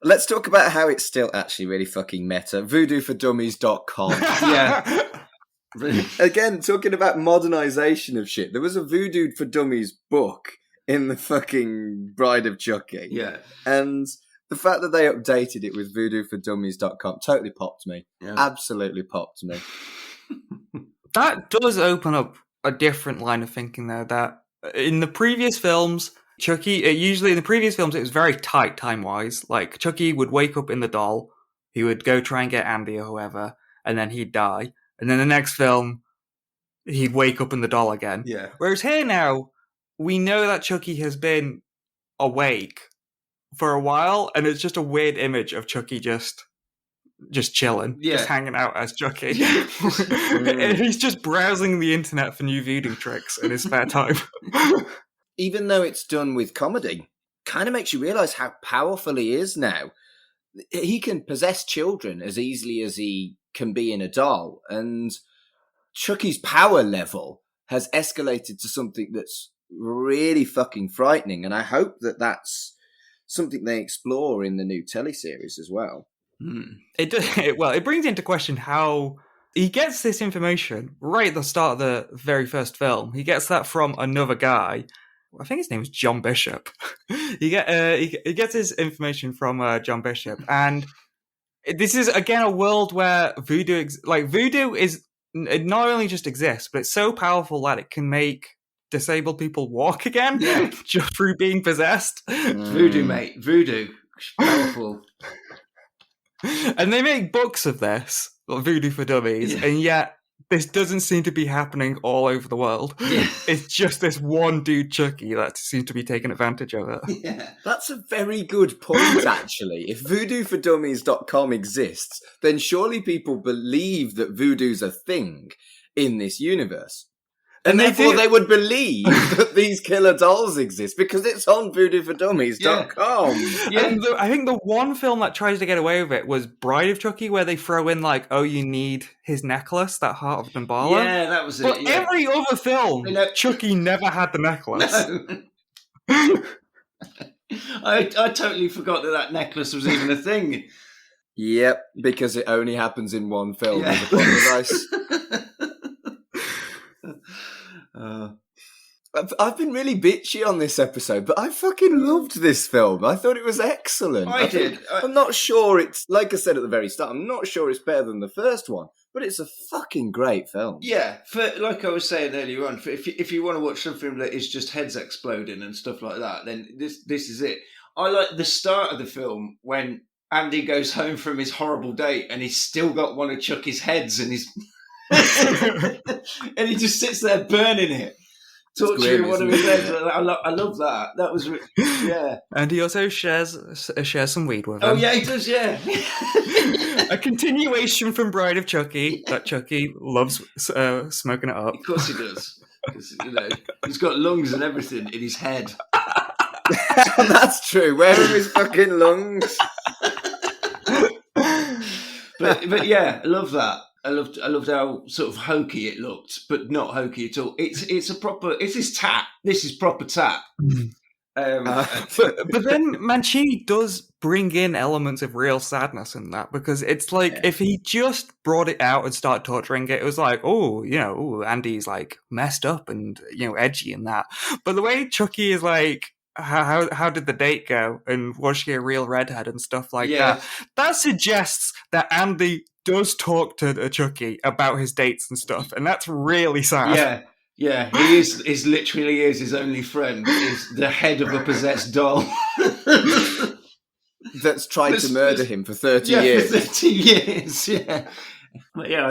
Let's talk about how it's still actually really fucking meta. VoodooForDummies.com. Yeah. Again, talking about modernization of shit. There was a Voodoo for Dummies book in the fucking Bride of Chucky. Yeah. And the fact that they updated it with VoodooForDummies.com totally popped me. Yeah. Absolutely popped me. That does open up a different line of thinking there, that in the previous films, Chucky, usually in the previous films, it was very tight time-wise. Like, Chucky would wake up in the doll, he would go try and get Andy or whoever, and then he'd die. And then the next film, he'd wake up in the doll again. Yeah. Whereas here now, we know that Chucky has been awake for a while, and it's just a weird image of Chucky just chilling, just hanging out as Chucky. And he's just browsing the internet for new voodoo tricks in his spare time. Even though it's done with comedy, kind of makes you realise how powerful he is now. He can possess children as easily as he can be in a doll. And Chucky's power level has escalated to something that's really fucking frightening. And I hope that that's something they explore in the new teleseries as well. It brings into question how he gets this information right at the start of the very first film. He gets that from another guy. I think his name is John Bishop. He gets his information from John Bishop, and this is again a world where voodoo is it not only just exists, but it's so powerful that it can make disabled people walk again just through being possessed. Voodoo, mate. Voodoo. Powerful. And they make books of this, Voodoo for Dummies, and yet this doesn't seem to be happening all over the world. Yeah. It's just this one dude, Chucky, that seems to be taking advantage of it. Yeah. That's a very good point, actually. If VoodooForDummies.com exists, then surely people believe that voodoo's a thing in this universe. And therefore they would believe that these killer dolls exist because it's on VoodooForDummies.com. Yeah. And I think the one film that tries to get away with it was Bride of Chucky, where they throw in like, oh, you need his necklace, that Heart of Damballa. Yeah, that was it. But every other film, Chucky never had the necklace. No. I totally forgot that necklace was even a thing. Yep, because it only happens in one film. Yeah. I've been really bitchy on this episode, but I fucking loved this film. I thought it was excellent. I'm not sure it's, like I said at the very start, I'm not sure it's better than the first one, but it's a fucking great film. Yeah, like I was saying earlier on, if you want to watch something that is just heads exploding and stuff like that, then this is it. I like the start of the film when Andy goes home from his horrible date and he's still got one of Chucky's heads and he's... and he just sits there burning it. torturing one of his heads. I love that. That was, yeah. And he also shares some weed with him. Oh, yeah, he does, yeah. A continuation from Bride of Chucky, that Chucky loves smoking it up. Of course he does. 'Cause, he's got lungs and everything in his head. That's true. Where are his fucking lungs? But yeah, I love that. I loved how sort of hokey it looked, but not hokey at all. It's his tat. This is proper tat. But then Mancini does bring in elements of real sadness in that, because it's like if he just brought it out and started torturing it, it was like, Andy's like messed up and edgy and that. But the way Chucky is like, how did the date go, and was she a real redhead and stuff like that suggests that Andy does talk to Chucky about his dates and stuff, and that's really sad. Yeah, he is literally his only friend. Is the head of a possessed doll that's tried to murder him for 30 years. For 30 years, yeah. But yeah,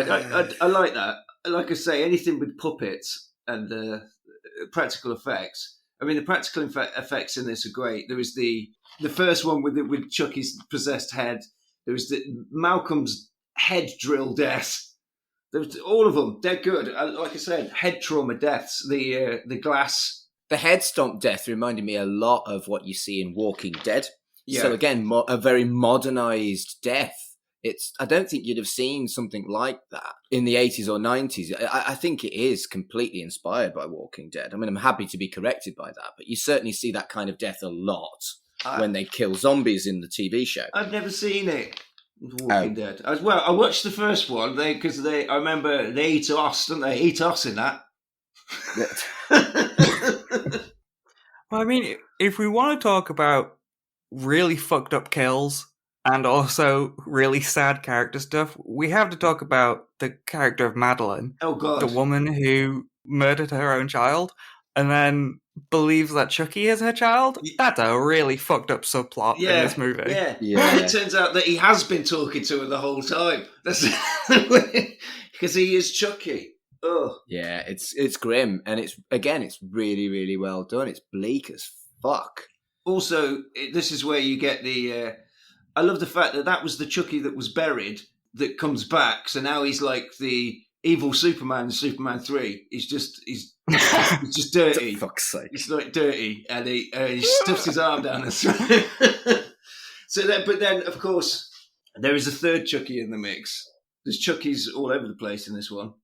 I like that. Like I say, anything with puppets and practical effects. I mean, the practical effects in this are great. There was the first one with Chucky's possessed head. There was Malcolm's head drill death. There was all of them. They're good. Like I said, head trauma deaths. The glass. The head stomp death reminded me a lot of what you see in Walking Dead. Yeah. So again, a very modernized death. I don't think you'd have seen something like that in the 80s or 90s. I think it is completely inspired by Walking Dead. I mean, I'm happy to be corrected by that, but you certainly see that kind of death a lot when they kill zombies in the TV show. I've never seen it. Walking Dead. I watched the first one because I remember they eat us, don't they? Eat us in that. Well, I mean, if we want to talk about really fucked up kills and also really sad character stuff, we have to talk about the character of Madeline. Oh, God. The woman who murdered her own child and then believes that Chucky is her child. That's a really fucked up subplot in this movie. Yeah. And it turns out that he has been talking to her the whole time. That's because he is Chucky. Oh. Yeah, it's grim, and it's really, really well done. It's bleak as fuck. Also, this is where you get the... I love the fact that was the Chucky that was buried that comes back. So now he's like the evil Superman in Superman 3. He's just dirty. For fuck's sake. He's like dirty, and he stuffs his arm down his throat. But then, of course, there is a third Chucky in the mix. There's Chuckies all over the place in this one.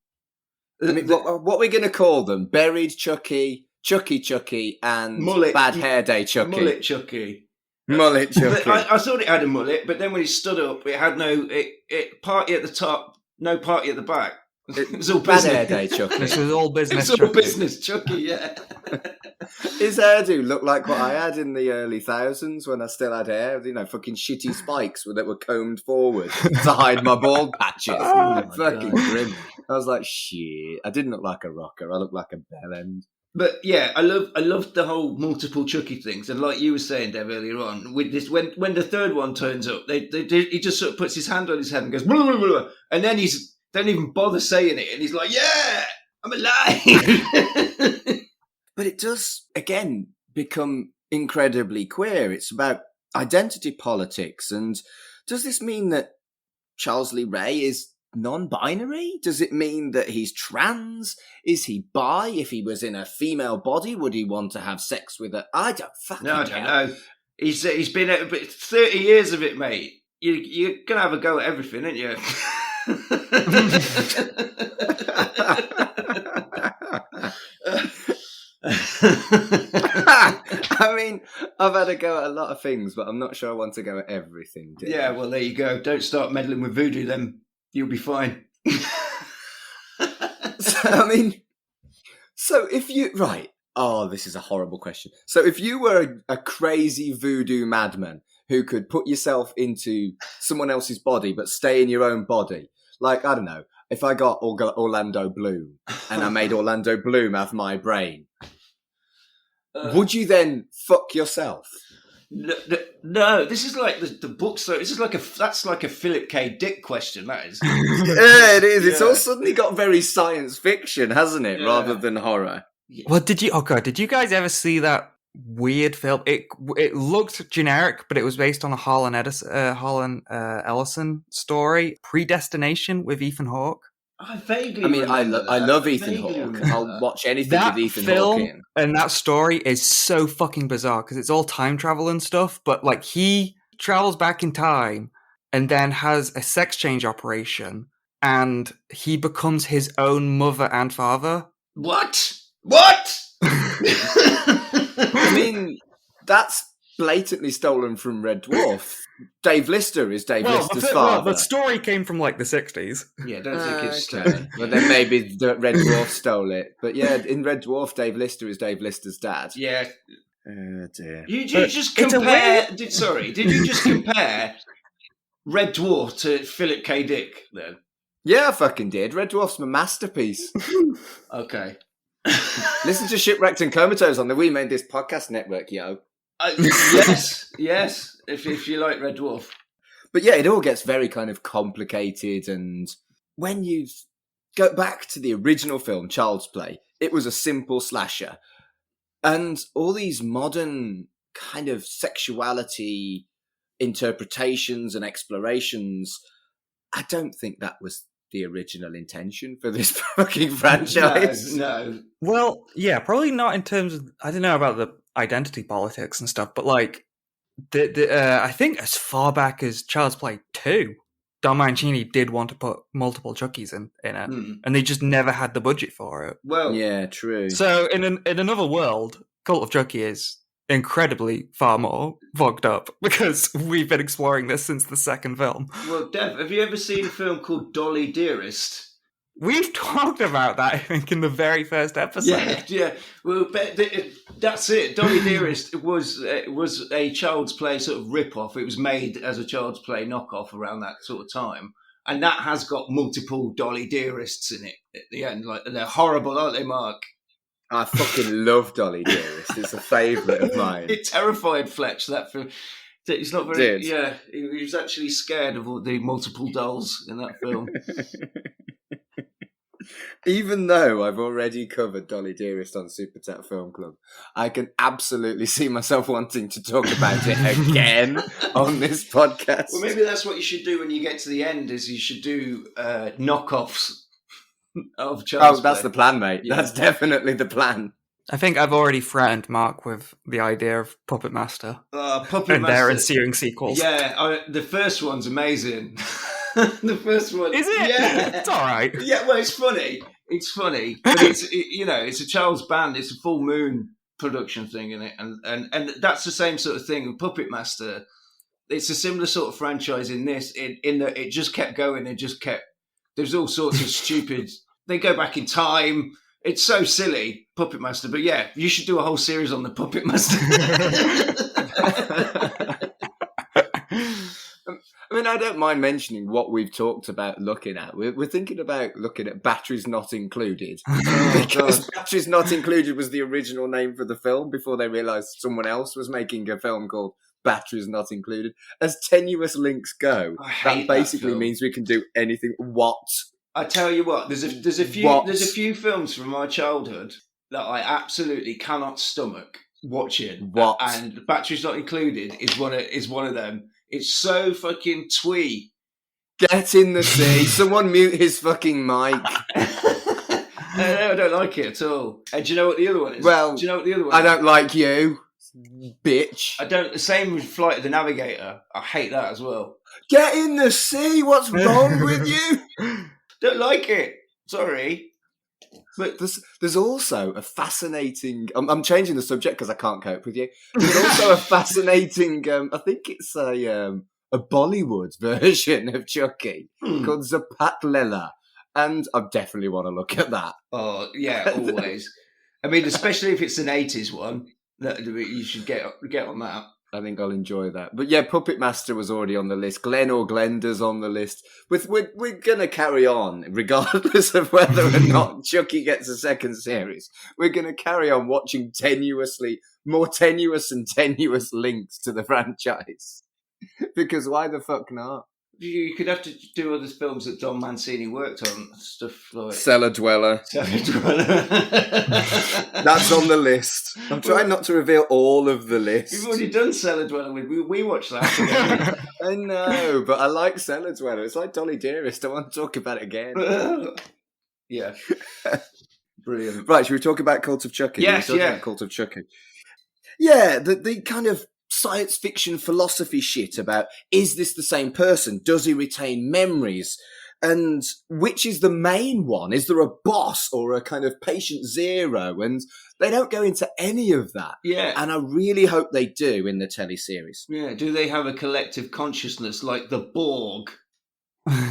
I mean, what are we going to call them? Buried Chucky, Chucky, and Mullet, Bad Hair Day Chucky. Mullet Chucky. Mullet Chucky. I thought it had a mullet, but then when he stood up, it had no party at the top, no party at the back. It was all Bad business. Hair Day Chucky. This was all business. It's all business Chucky, yeah. His hairdo looked like what I had in the early thousands when I still had hair. Fucking shitty spikes that were combed forward to hide my bald patches. Fucking grim. I was like, shit. I didn't look like a rocker. I looked like a bell end. But yeah, I love the whole multiple Chucky things, and like you were saying, Dev, earlier on, with this, when the third one turns up, he just sort of puts his hand on his head and goes, blah, blah, blah, and then he's don't even bother saying it, and he's like, "Yeah, I'm alive." But it does again become incredibly queer. It's about identity politics, and does this mean that Charles Lee Ray is non-binary? Does it mean that he's trans? Is he bi? If he was in a female body, would he want to have sex with her? I don't fucking know. I don't know. He's been at 30 years of it, mate. You're gonna have a go at everything, aren't you? I mean, I've had a go at a lot of things, but I'm not sure I want to go at everything. Yeah, well, there you go. Don't start meddling with voodoo, then you'll be fine. So if you... Right. Oh, this is a horrible question. So if you were a crazy voodoo madman who could put yourself into someone else's body but stay in your own body, like, I don't know, if I got Orlando Bloom and I made Orlando Bloom have my brain, would you then fuck yourself? No, this is like the book story. This is that's like a Philip K. Dick question. That is. Yeah, it is. Yeah. It's all suddenly got very science fiction, hasn't it, rather than horror. Well, did you guys ever see that weird film? It looked generic, but it was based on a Harlan Ellison story, Predestination with Ethan Hawke. I vaguely I mean, remember I that. love Ethan Vaguely Hawke. remember I'll that. watch anything That with Ethan film Hawke in. and that story is so fucking bizarre because it's all time travel and stuff, but like he travels back in time and then has a sex change operation and he becomes his own mother and father. What? I mean, that's blatantly stolen from Red Dwarf. Dave Lister is Dave Lister's father. The story came from like the 60s. Yeah, I don't think it's okay. Well, then maybe Red Dwarf stole it. But yeah, in Red Dwarf, Dave Lister is Dave Lister's dad. Yeah. Oh dear. You just compare... Did you just compare Red Dwarf to Philip K. Dick, then? Yeah, I fucking did. Red Dwarf's my masterpiece. Okay. Listen to Shipwrecked and Comatose on the We Made This Podcast Network, yo. Yes. If you like Red Dwarf. But yeah, it all gets very kind of complicated, and when you go back to the original film, Child's Play, it was a simple slasher. And all these modern kind of sexuality interpretations and explorations, I don't think that was the original intention for this fucking franchise. No. Well, yeah, probably not in terms of, I don't know about the identity politics and stuff, but like, I think as far back as Child's Play 2, Don Mancini did want to put multiple Chuckies in it, and they just never had the budget for it. Well, yeah, true. So in another world, Cult of Chucky is incredibly far more fogged up because we've been exploring this since the second film. Well, Dev, have you ever seen a film called Dolly Dearest? We've talked about that, I think, in the very first episode. Yeah. Well, that's it. Dolly Dearest was a Child's Play sort of rip-off. It was made as a Child's Play knockoff around that sort of time. And that has got multiple Dolly Dearests in it at the end. Like, they're horrible, aren't they, Mark? I fucking love Dolly Dearest. It's a favourite of mine. It terrified Fletch, that film. It's not very... Yeah, he was actually scared of all the multiple dolls in that film. Even though I've already covered Dolly Dearest on Super Tat Film Club, I can absolutely see myself wanting to talk about it again on this podcast. Well, maybe that's what you should do when you get to the end, is you should do knockoffs of Child's Play. That's the plan, mate. Yeah. That's definitely the plan. I think I've already threatened Mark with the idea of Puppet Master. Puppet and Master. their ensuing sequels. Yeah, the first one's amazing. The first one. Is it? Yeah. It's all right. Yeah, well, it's funny. But it's a child's band. It's a full moon production thing in it. And that's the same sort of thing with Puppet Master. It's a similar sort of franchise in this, in that it just kept going. There's all sorts of stupid, they go back in time. It's so silly, Puppet Master. But yeah, you should do a whole series on the Puppet Master. I mean, I don't mind mentioning what we've talked about looking at. We're thinking about looking at Batteries Not Included. Because Batteries Not Included was the original name for the film before they realised someone else was making a film called Batteries Not Included. As tenuous links go, that basically means we can do anything. What? I tell you what, there's a few films from my childhood that I absolutely cannot stomach watching. What? And Batteries Not Included is one of them. It's so fucking twee. Get in the sea. Someone mute his fucking mic. I don't like it at all. And do you know what the other one is? Well, do you know what the other one I is? don't like you, bitch. I don't. The same with Flight of the Navigator. I hate that as well. Get in the sea. What's wrong with you? Don't like it. Sorry. But there's also a fascinating... I'm changing the subject because I can't cope with you. There's also a fascinating... I think it's a Bollywood version of Chucky called Zapat Lela. And I definitely want to look at that. Oh, yeah, always. I mean, especially if it's an 80s one, you should get on that. I think I'll enjoy that. But yeah, Puppet Master was already on the list. Glenn or Glenda's on the list. We're going to carry on, regardless of whether or not Chucky gets a second series. We're going to carry on watching more tenuous and tenuous links to the franchise. Because why the fuck not? You could have to do other films that Don Mancini worked on, stuff like Cellar Dweller. Cellar Dweller. That's on the list. I'm trying not to reveal all of the list. You've already done Cellar Dweller. We watched that together. I know, but I like Cellar Dweller. It's like Dolly Dearest. I want to talk about it again. Yeah. Brilliant. Right, should we talk about Cult of Chucky? Yes, yeah. About Cult of Chucky. Yeah, the kind of science fiction philosophy shit about, is this the same person? Does he retain memories? And which is the main one? Is there a boss or a kind of patient zero? And they don't go into any of that. Yeah. And I really hope they do in the teleseries. Yeah. Do they have a collective consciousness like the Borg?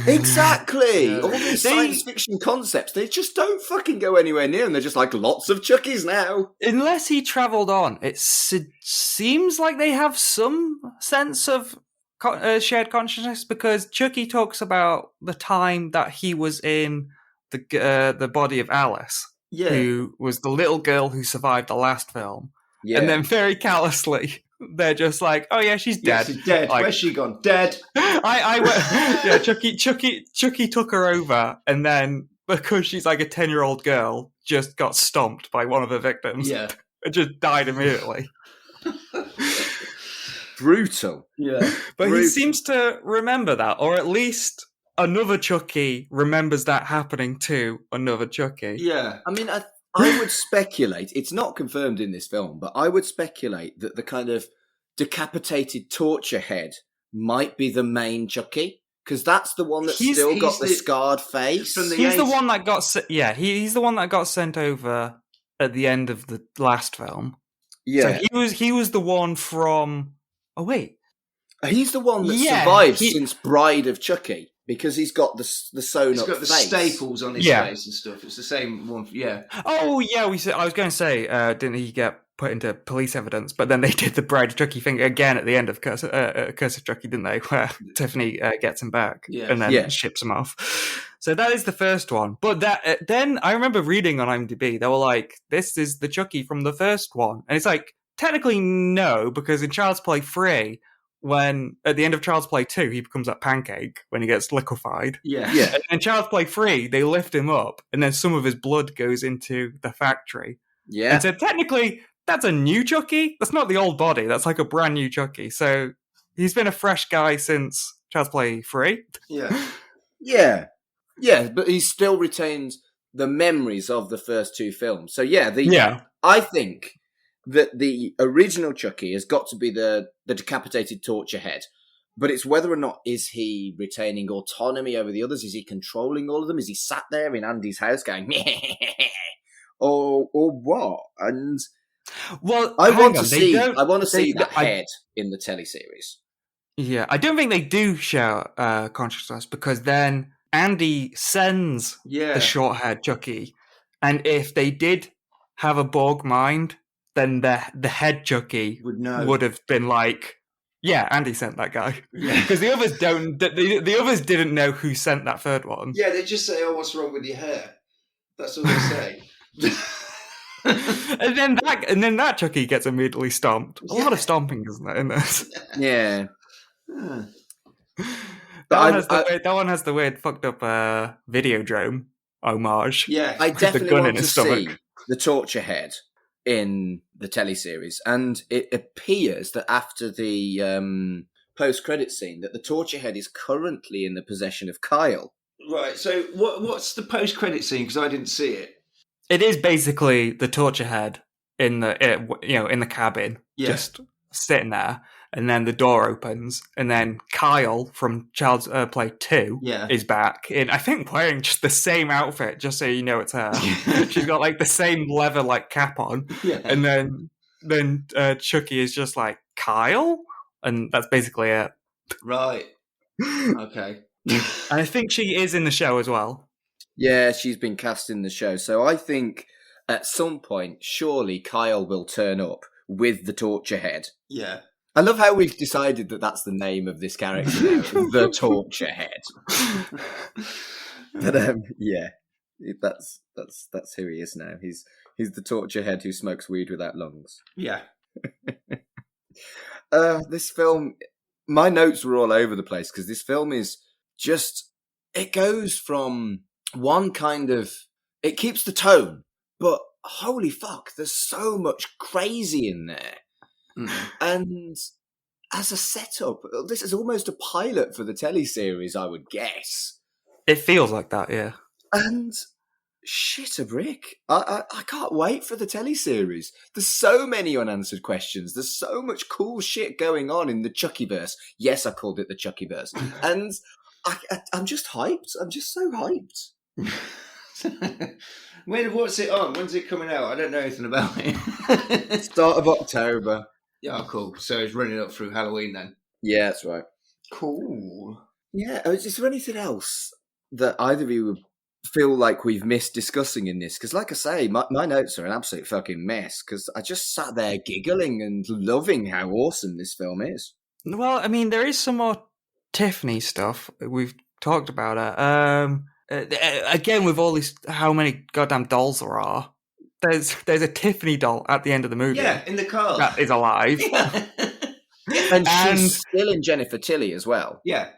Exactly. Yeah. All these science fiction concepts, they just don't fucking go anywhere near them. They're just like, lots of Chuckies now. Unless he travelled on, it seems like they have some sense of shared consciousness, because Chucky talks about the time that he was in the body of Alice, who was the little girl who survived the last film. Yeah. And then very callously, they're just like, "Oh yeah, she's dead. She's dead. Like, where's she gone? Dead." Yeah, Chucky took her over, and then because she's like a 10-year-old girl, just got stomped by one of the victims. Yeah, and just died immediately. Brutal. Yeah, but brutal. He seems to remember that, or at least another Chucky remembers that happening to another Chucky. Yeah, I mean, I would speculate, it's not confirmed in this film, but I would speculate that the kind of decapitated torture head might be the main Chucky, because that's the one that's still got the scarred face. He's the one that got he's the one that got sent over at the end of the last film. Yeah. So he was the one from... Oh, wait. He's the one that survived since Bride of Chucky, because he's got the sewn he's up got the face. Staples on his face and stuff. It's the same one. Yeah. Oh, yeah. I was going to say, didn't he get put into police evidence? But then they did the Bride of Chucky thing again at the end of Curse of Chucky, didn't they? Where Tiffany gets him back and then ships him off. So that is the first one. But then I remember reading on IMDb, they were like, this is the Chucky from the first one. And it's like, technically no, because in Child's Play 3, when at the end of Child's Play 2, he becomes that pancake when he gets liquefied. Yeah. And in Child's Play 3, they lift him up, and then some of his blood goes into the factory. Yeah. And so technically, that's a new Chucky. That's not the old body. That's like a brand new Chucky. So he's been a fresh guy since Child's Play 3. Yeah. Yeah. Yeah, but he still retains the memories of the first two films. So I think that the original Chucky has got to be the decapitated torture head, but it's whether or not is he retaining autonomy over the others? Is he controlling all of them? Is he sat there in Andy's house going, or what? And I want to see the head in the teleseries. Yeah, I don't think they do share consciousness, because then Andy sends the short-haired Chucky, and if they did have a Borg mind, then the head Chucky would have been like, yeah, Andy sent that guy. Yeah. Because the others don't. The others didn't know who sent that third one. Yeah, they just say, "Oh, what's wrong with your hair?" That's all they say. and then that Chucky gets immediately stomped. A lot of stomping, isn't there, in this? Yeah. That one has the weird fucked up Videodrome homage. Yeah, I definitely want to see the torture head in the teleseries, and it appears that after the post-credit scene that the torture head is currently in the possession of Kyle. Right, so what's the post-credit scene, because I didn't see it? It is basically the torture head in the cabin, just sitting there, and then the door opens, and then Kyle from Child's Play 2 is back in, I think, wearing just the same outfit, just so you know it's her. She's got like the same leather like cap on, and then Chucky is just like, Kyle? And that's basically it. Right. Okay. And I think she is in the show as well. Yeah, she's been cast in the show. So I think at some point, surely Kyle will turn up with the torture head. Yeah. I love how we've decided that that's the name of this character now, the torture head. But that's who he is now. He's the torture head who smokes weed without lungs. Yeah. This film, my notes were all over the place because this film is just, it goes from one kind of, it keeps the tone, but holy fuck, there's so much crazy in there. And as a setup, this is almost a pilot for the teleseries, I would guess. It feels like that, yeah. And shit a brick. I can't wait for the teleseries. There's so many unanswered questions. There's so much cool shit going on in the Chuckyverse. Yes, I called it the Chuckyverse. And I'm just hyped. I'm just so hyped. What's it on? When's it coming out? I don't know anything about it. Start of October. Yeah, cool. So it's running up through Halloween then. Yeah, that's right. Cool. Yeah. Is there anything else that either of you feel like we've missed discussing in this? Because like I say, my notes are an absolute fucking mess because I just sat there giggling and loving how awesome this film is. Well, I mean, there is some more Tiffany stuff. We've talked about it. Again, with all these, how many goddamn dolls there are. There's a Tiffany doll at the end of the movie. Yeah, in the car. That is alive. Yeah. And she's still in Jennifer Tilly as well. Yeah.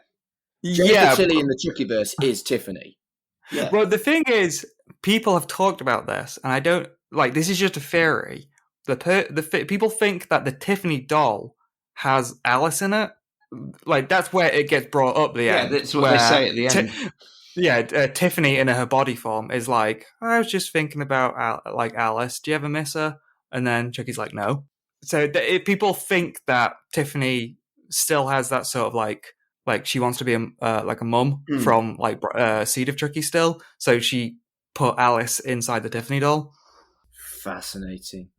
Jennifer Tilly in the Chuckyverse is Tiffany. Yeah. Well, the thing is, people have talked about this, and I don't, like, this is just a theory. People think that the Tiffany doll has Alice in it. Like, that's where it gets brought up at the end. Yeah, that's what they say at the end. Tiffany in her body form is like, I was just thinking about Alice. Do you ever miss her? And then Chucky's like, no. So if people think that Tiffany still has that sort of like she wants to be like a mum from Seed of Chucky still. So she put Alice inside the Tiffany doll. Fascinating.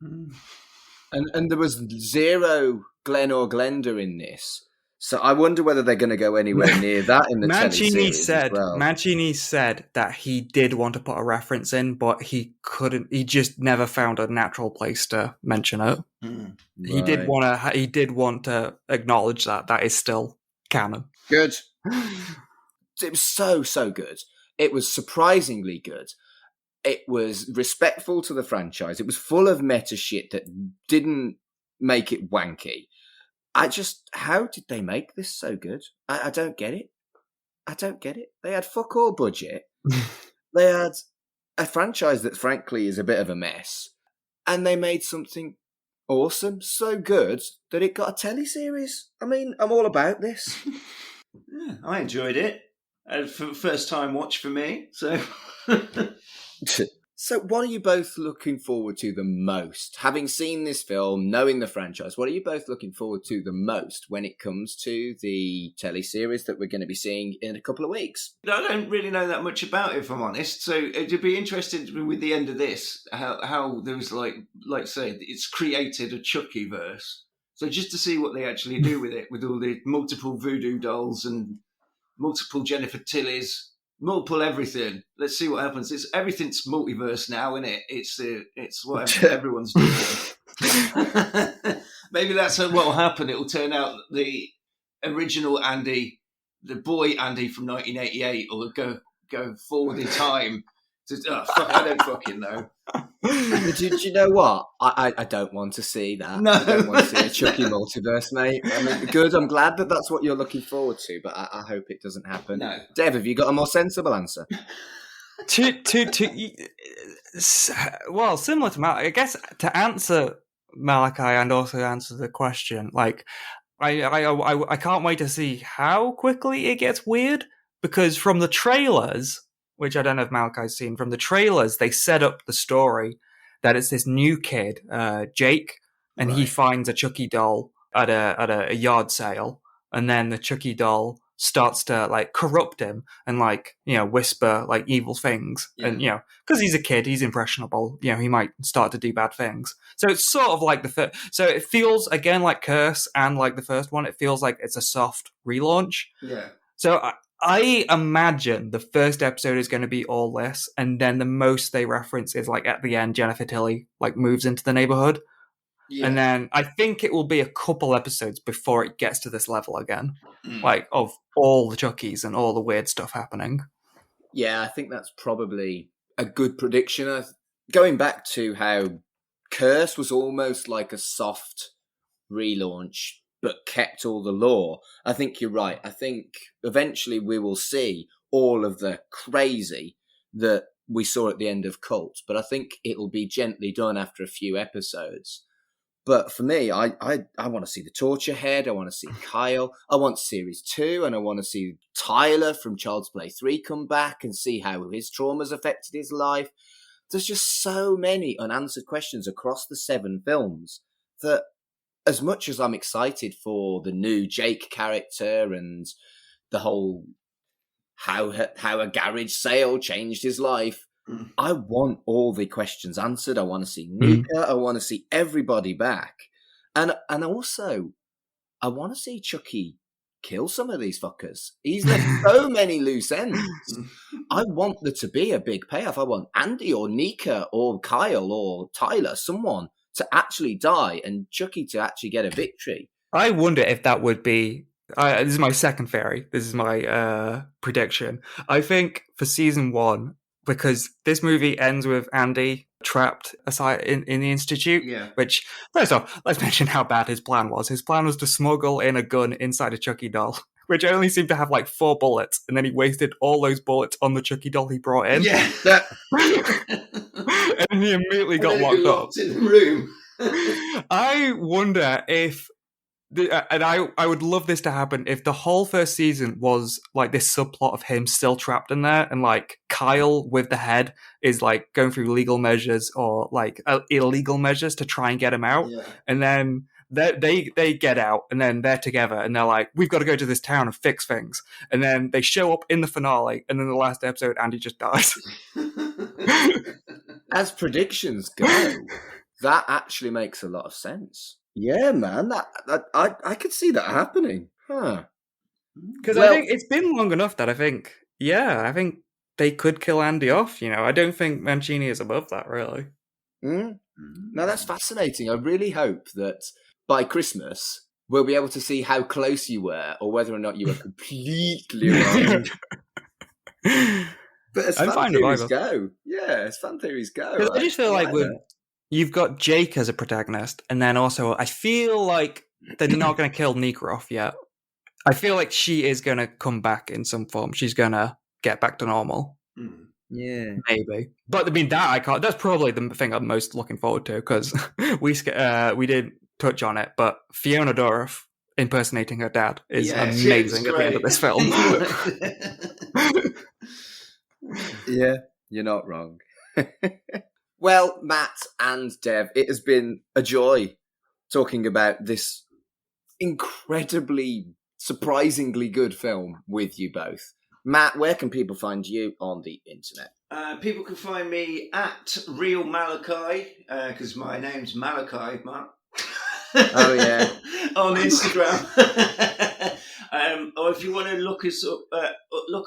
And there was zero Glenn or Glenda in this. So I wonder whether they're going to go anywhere near that in the teleseries as well. Mancini said that he did want to put a reference in, but he couldn't. He just never found a natural place to mention it. Right. He did want to acknowledge that is still canon. Good. It was so good. It was surprisingly good. It was respectful to the franchise. It was full of meta shit that didn't make it wanky. How did they make this so good? I don't get it. I don't get it. They had fuck all budget. They had a franchise that frankly is a bit of a mess. And they made something awesome, so good that it got a teleseries. I mean, I'm all about this. Yeah, I enjoyed it. First time watch for me, so... So what are you both looking forward to the most? Having seen this film, knowing the franchise, what are you both looking forward to the most when it comes to the teleseries that we're going to be seeing in a couple of weeks? I don't really know that much about it, if I'm honest. So it'd be interesting with the end of this, how there was like say, it's created a Chuckyverse. So just to see what they actually do with it, with all the multiple voodoo dolls and multiple Jennifer Tillys, multiple everything. Let's see what happens. Everything's multiverse now, isn't it? It's what everyone's doing. Maybe that's what will happen. It will turn out the original Andy, the boy Andy from 1988, will go forward in time. I don't fucking know. Do you know what? I don't want to see that. No. I don't want to see a Chucky multiverse, mate. I mean, good. I'm glad that's what you're looking forward to, but I hope it doesn't happen. No. Dev, have you got a more sensible answer? Well, similar to Malachi, I guess, to answer Malachi and also answer the question, like, I can't wait to see how quickly it gets weird, because from the trailers, which I don't know if Malachi's seen, from the trailers, they set up the story that it's this new kid, Jake, and he finds a Chucky doll at a yard sale, and then the Chucky doll starts to like corrupt him and like, you know, whisper like evil things. Yeah. And, you know, because he's a kid, he's impressionable, you know, he might start to do bad things. So it's sort of like so it feels again like Curse, and like the first one, it feels like it's a soft relaunch. Yeah. So I imagine the first episode is going to be all this, and then the most they reference is like at the end, Jennifer Tilly like moves into the neighborhood. Yeah. And then I think it will be a couple episodes before it gets to this level again, like of all the Chuckies and all the weird stuff happening. Yeah, I think that's probably a good prediction. Going back to how Curse was almost like a soft relaunch but kept all the lore. I think you're right. I think eventually we will see all of the crazy that we saw at the end of Cult, but I think it'll be gently done after a few episodes. But for me, I want to see the Torture Head. I want to see Kyle. I want Series 2, and I want to see Tyler from Child's Play 3 come back and see how his traumas affected his life. There's just so many unanswered questions across the 7 films that, as much as I'm excited for the new Jake character and the whole how a garage sale changed his life, I want all the questions answered. I want to see Nika. I want to see everybody back. And also, I want to see Chucky kill some of these fuckers. He's left so many loose ends. I want there to be a big payoff. I want Andy or Nika or Kyle or Tyler, someone, to actually die and Chucky to actually get a victory. I wonder if that would be... this is my second theory. This is my prediction. I think for season 1, because this movie ends with Andy trapped aside in the Institute, which, first off, let's mention how bad his plan was. His plan was to smuggle in a gun inside a Chucky doll, which only seemed to have like 4 bullets, and then he wasted all those bullets on the Chucky doll he brought in. Yeah. And he immediately got locked in the room. I wonder if... And I would love this to happen if the whole first season was like this subplot of him still trapped in there, and like Kyle with the head is like going through legal measures or like illegal measures to try and get him out. Yeah. And then they get out, and then they're together, and they're like, we've got to go to this town and fix things. And then they show up in the finale, and then the last episode, Andy just dies. As predictions go, that actually makes a lot of sense. Yeah, man, I could see that happening. Huh. Because I think it's been long enough that I think they could kill Andy off, you know. I don't think Mancini is above that, really. No, that's fascinating. I really hope that by Christmas we'll be able to see how close you were or whether or not you were completely wrong. But as fan theories go, as fan theories go. I just feel like you've got Jake as a protagonist, and then also I feel like they're not going to kill Nika off yet. I feel like she is going to come back in some form. She's going to get back to normal. Yeah, maybe. But I mean, that's probably the thing I'm most looking forward to, because we did touch on it, but Fiona Dourif impersonating her dad is amazing at the end of this film. Yeah, you're not wrong. Well, Matt and Dev, it has been a joy talking about this incredibly, surprisingly good film with you both. Matt, where can people find you on the internet? People can find me at Real Malachi, because my name's Malachi, Matt. Oh, yeah. On Instagram. Or if you want to look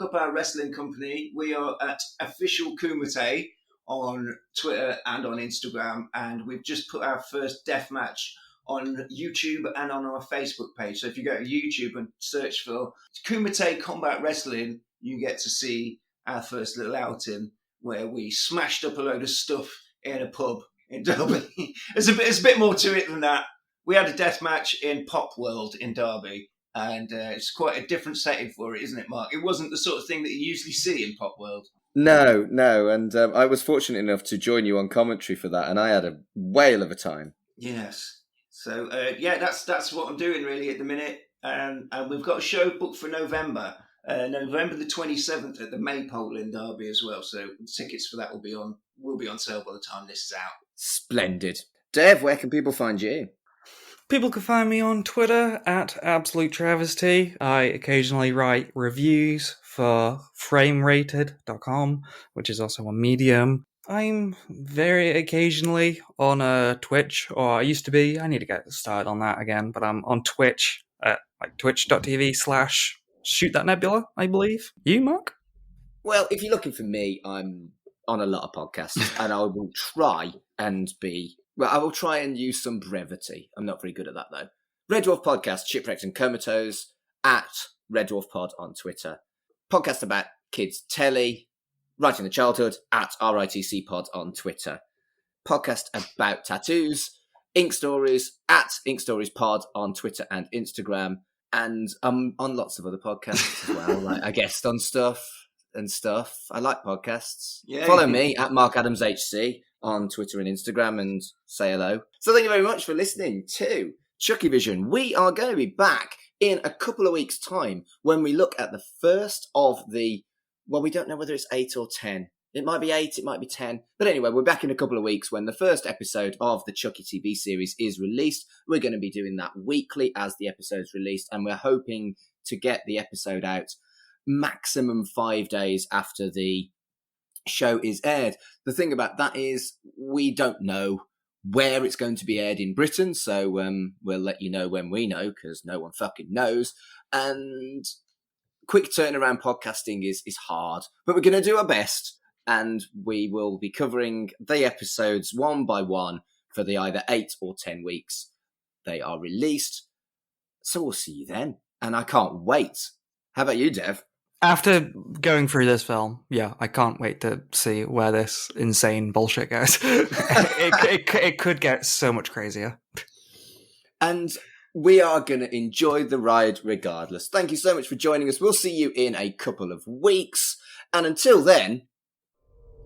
up our wrestling company, we are at Official Kumite on Twitter and on Instagram, and we've just put our first death match on YouTube and on our Facebook page. So if you go to YouTube and search for Kumite Combat Wrestling, you get to see our first little outing where we smashed up a load of stuff in a pub in Derby. There's a bit more to it than that. We had a death match in Pop World in Derby, and it's quite a different setting for it, isn't it, Mark? It wasn't the sort of thing that you usually see in Pop World. No, and I was fortunate enough to join you on commentary for that, and I had a whale of a time. Yes. So, that's what I'm doing really at the minute, and we've got a show booked for November the 27th at the Maypole in Derby as well, so tickets for that will be on sale by the time this is out. Splendid. Dev, where can people find you? People can find me on Twitter at Absolute Travesty. I occasionally write reviews for framerated.com, which is also on Medium. I'm very occasionally on Twitch, or I used to be. I need to get started on that again, but I'm on Twitch at twitch.tv/ShootThatNebula, I believe. You, Mark? Well, if you're looking for me, I'm on a lot of podcasts, and I will try and use some brevity. I'm not very good at that, though. Red Dwarf Podcast, Shipwrecked and Comatose, at Red Dwarf Pod on Twitter. Podcast about kids' telly, Writing the Childhood, at RITC Pod on Twitter. Podcast about tattoos, Ink Stories at Ink Stories Pod on Twitter and Instagram, and on lots of other podcasts as well. Like I guest on stuff. I like podcasts. Yeah. Follow me at Mark Adams HC on Twitter and Instagram and say hello. So thank you very much for listening to Chucky Vision. We are going to be back in a couple of weeks' time when we look at the first of the, well, we don't know whether it's 8 or 10. It might be 8, it might be 10. But anyway, we're back in a couple of weeks when the first episode of the Chucky TV series is released. We're going to be doing that weekly as the episode's released, and we're hoping to get the episode out maximum 5 days after the show is aired. The thing about that is we don't know where it's going to be aired in Britain, so we'll let you know when we know, because no one fucking knows. And quick turnaround podcasting is hard, but we're going to do our best, and we will be covering the episodes one by one for the either 8 or 10 weeks they are released. So we'll see you then, and I can't wait. How about you, Dev? After going through this film, yeah, I can't wait to see where this insane bullshit goes. it could get so much crazier. And we are going to enjoy the ride regardless. Thank you so much for joining us. We'll see you in a couple of weeks. And until then,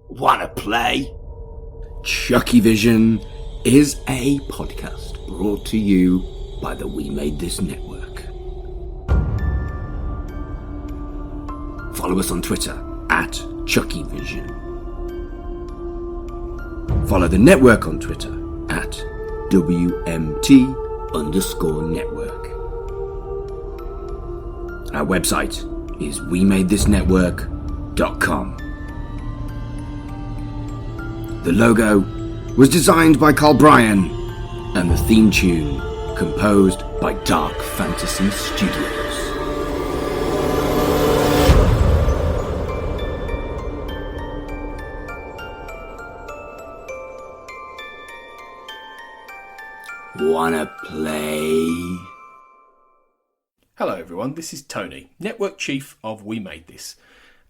wanna play? Chucky Vision is a podcast brought to you by the We Made This Network. Follow us on Twitter at CHUCKYVISION. Follow the network on Twitter at WMT_network. Our website is WeMadeThisNetwork.com. The logo was designed by Carl Bryan, and the theme tune composed by Dark Fantasy Studios. Wanna play? Hello everyone, this is Tony, Network Chief of We Made This.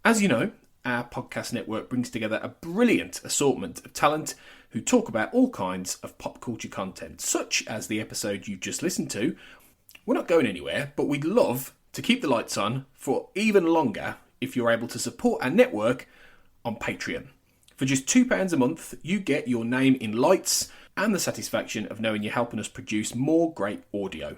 As you know, our podcast network brings together a brilliant assortment of talent who talk about all kinds of pop culture content, such as the episode you just listened to. We're not going anywhere, but we'd love to keep the lights on for even longer if you're able to support our network on Patreon. For just £2 a month, you get your name in lights and the satisfaction of knowing you're helping us produce more great audio.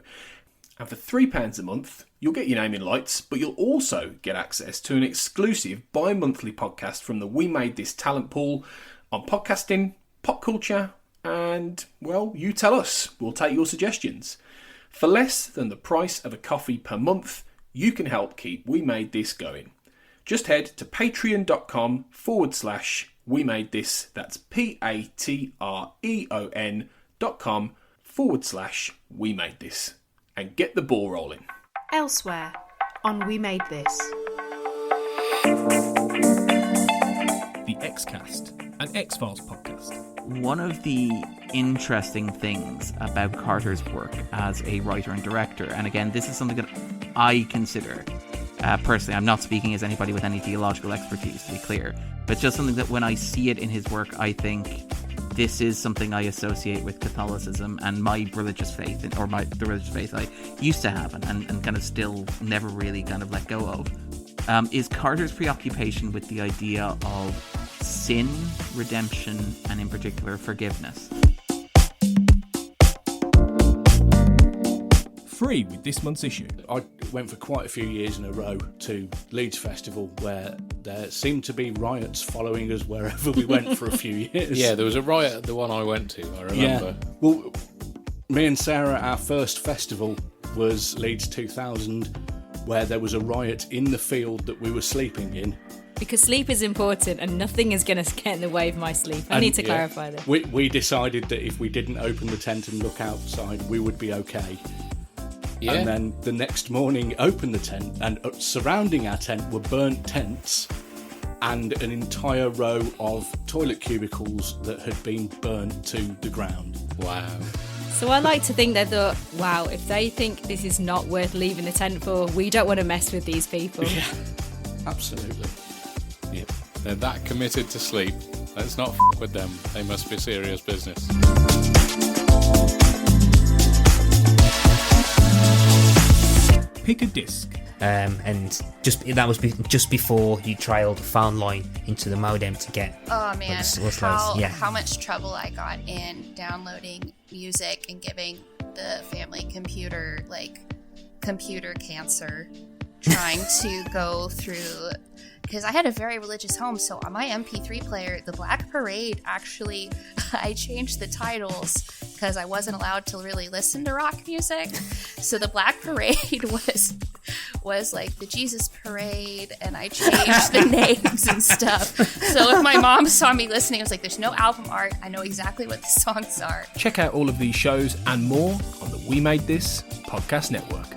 And for £3 a month, you'll get your name in lights, but you'll also get access to an exclusive bi-monthly podcast from the We Made This talent pool on podcasting, pop culture, and, well, you tell us. We'll take your suggestions. For less than the price of a coffee per month, you can help keep We Made This going. Just head to patreon.com/We Made This. That's patreon.com/We Made This. And get the ball rolling. Elsewhere on We Made This. The X-Cast, an X-Files podcast. One of the interesting things about Carter's work as a writer and director, and again, this is something that I consider, personally, I'm not speaking as anybody with any theological expertise, to be clear, but just something that when I see it in his work, I think this is something I associate with Catholicism and my religious faith, or the religious faith I used to have and kind of still never really kind of let go of, is Carter's preoccupation with the idea of sin, redemption, and in particular forgiveness. Free with this month's issue. I went for quite a few years in a row to Leeds Festival, where there seemed to be riots following us wherever we went for a few years. Yeah, there was a riot at the one I went to, I remember. Yeah. Well, me and Sarah, our first festival was Leeds 2000, where there was a riot in the field that we were sleeping in. Because sleep is important and nothing is going to get in the way of my sleep. I need to clarify this. We decided that if we didn't open the tent and look outside, we would be okay. Yeah. And then the next morning, opened the tent, and surrounding our tent were burnt tents and an entire row of toilet cubicles that had been burnt to the ground. Wow. So I like to think they thought, wow, if they think this is not worth leaving the tent for, we don't want to mess with these people. Yeah, absolutely. Yeah. They're that committed to sleep. Let's not with them. They must be serious business. Pick a disc. And that was just before you trialed phone line into the modem to get. Oh man, how much trouble I got in downloading music and giving the family computer computer cancer, trying to go through. Because I had a very religious home, so on my MP3 player, the Black Parade, actually, I changed the titles because I wasn't allowed to really listen to rock music. So the Black Parade was like the Jesus Parade, and I changed the names and stuff. So if my mom saw me listening, I was like, there's no album art. I know exactly what the songs are. Check out all of these shows and more on the We Made This podcast network.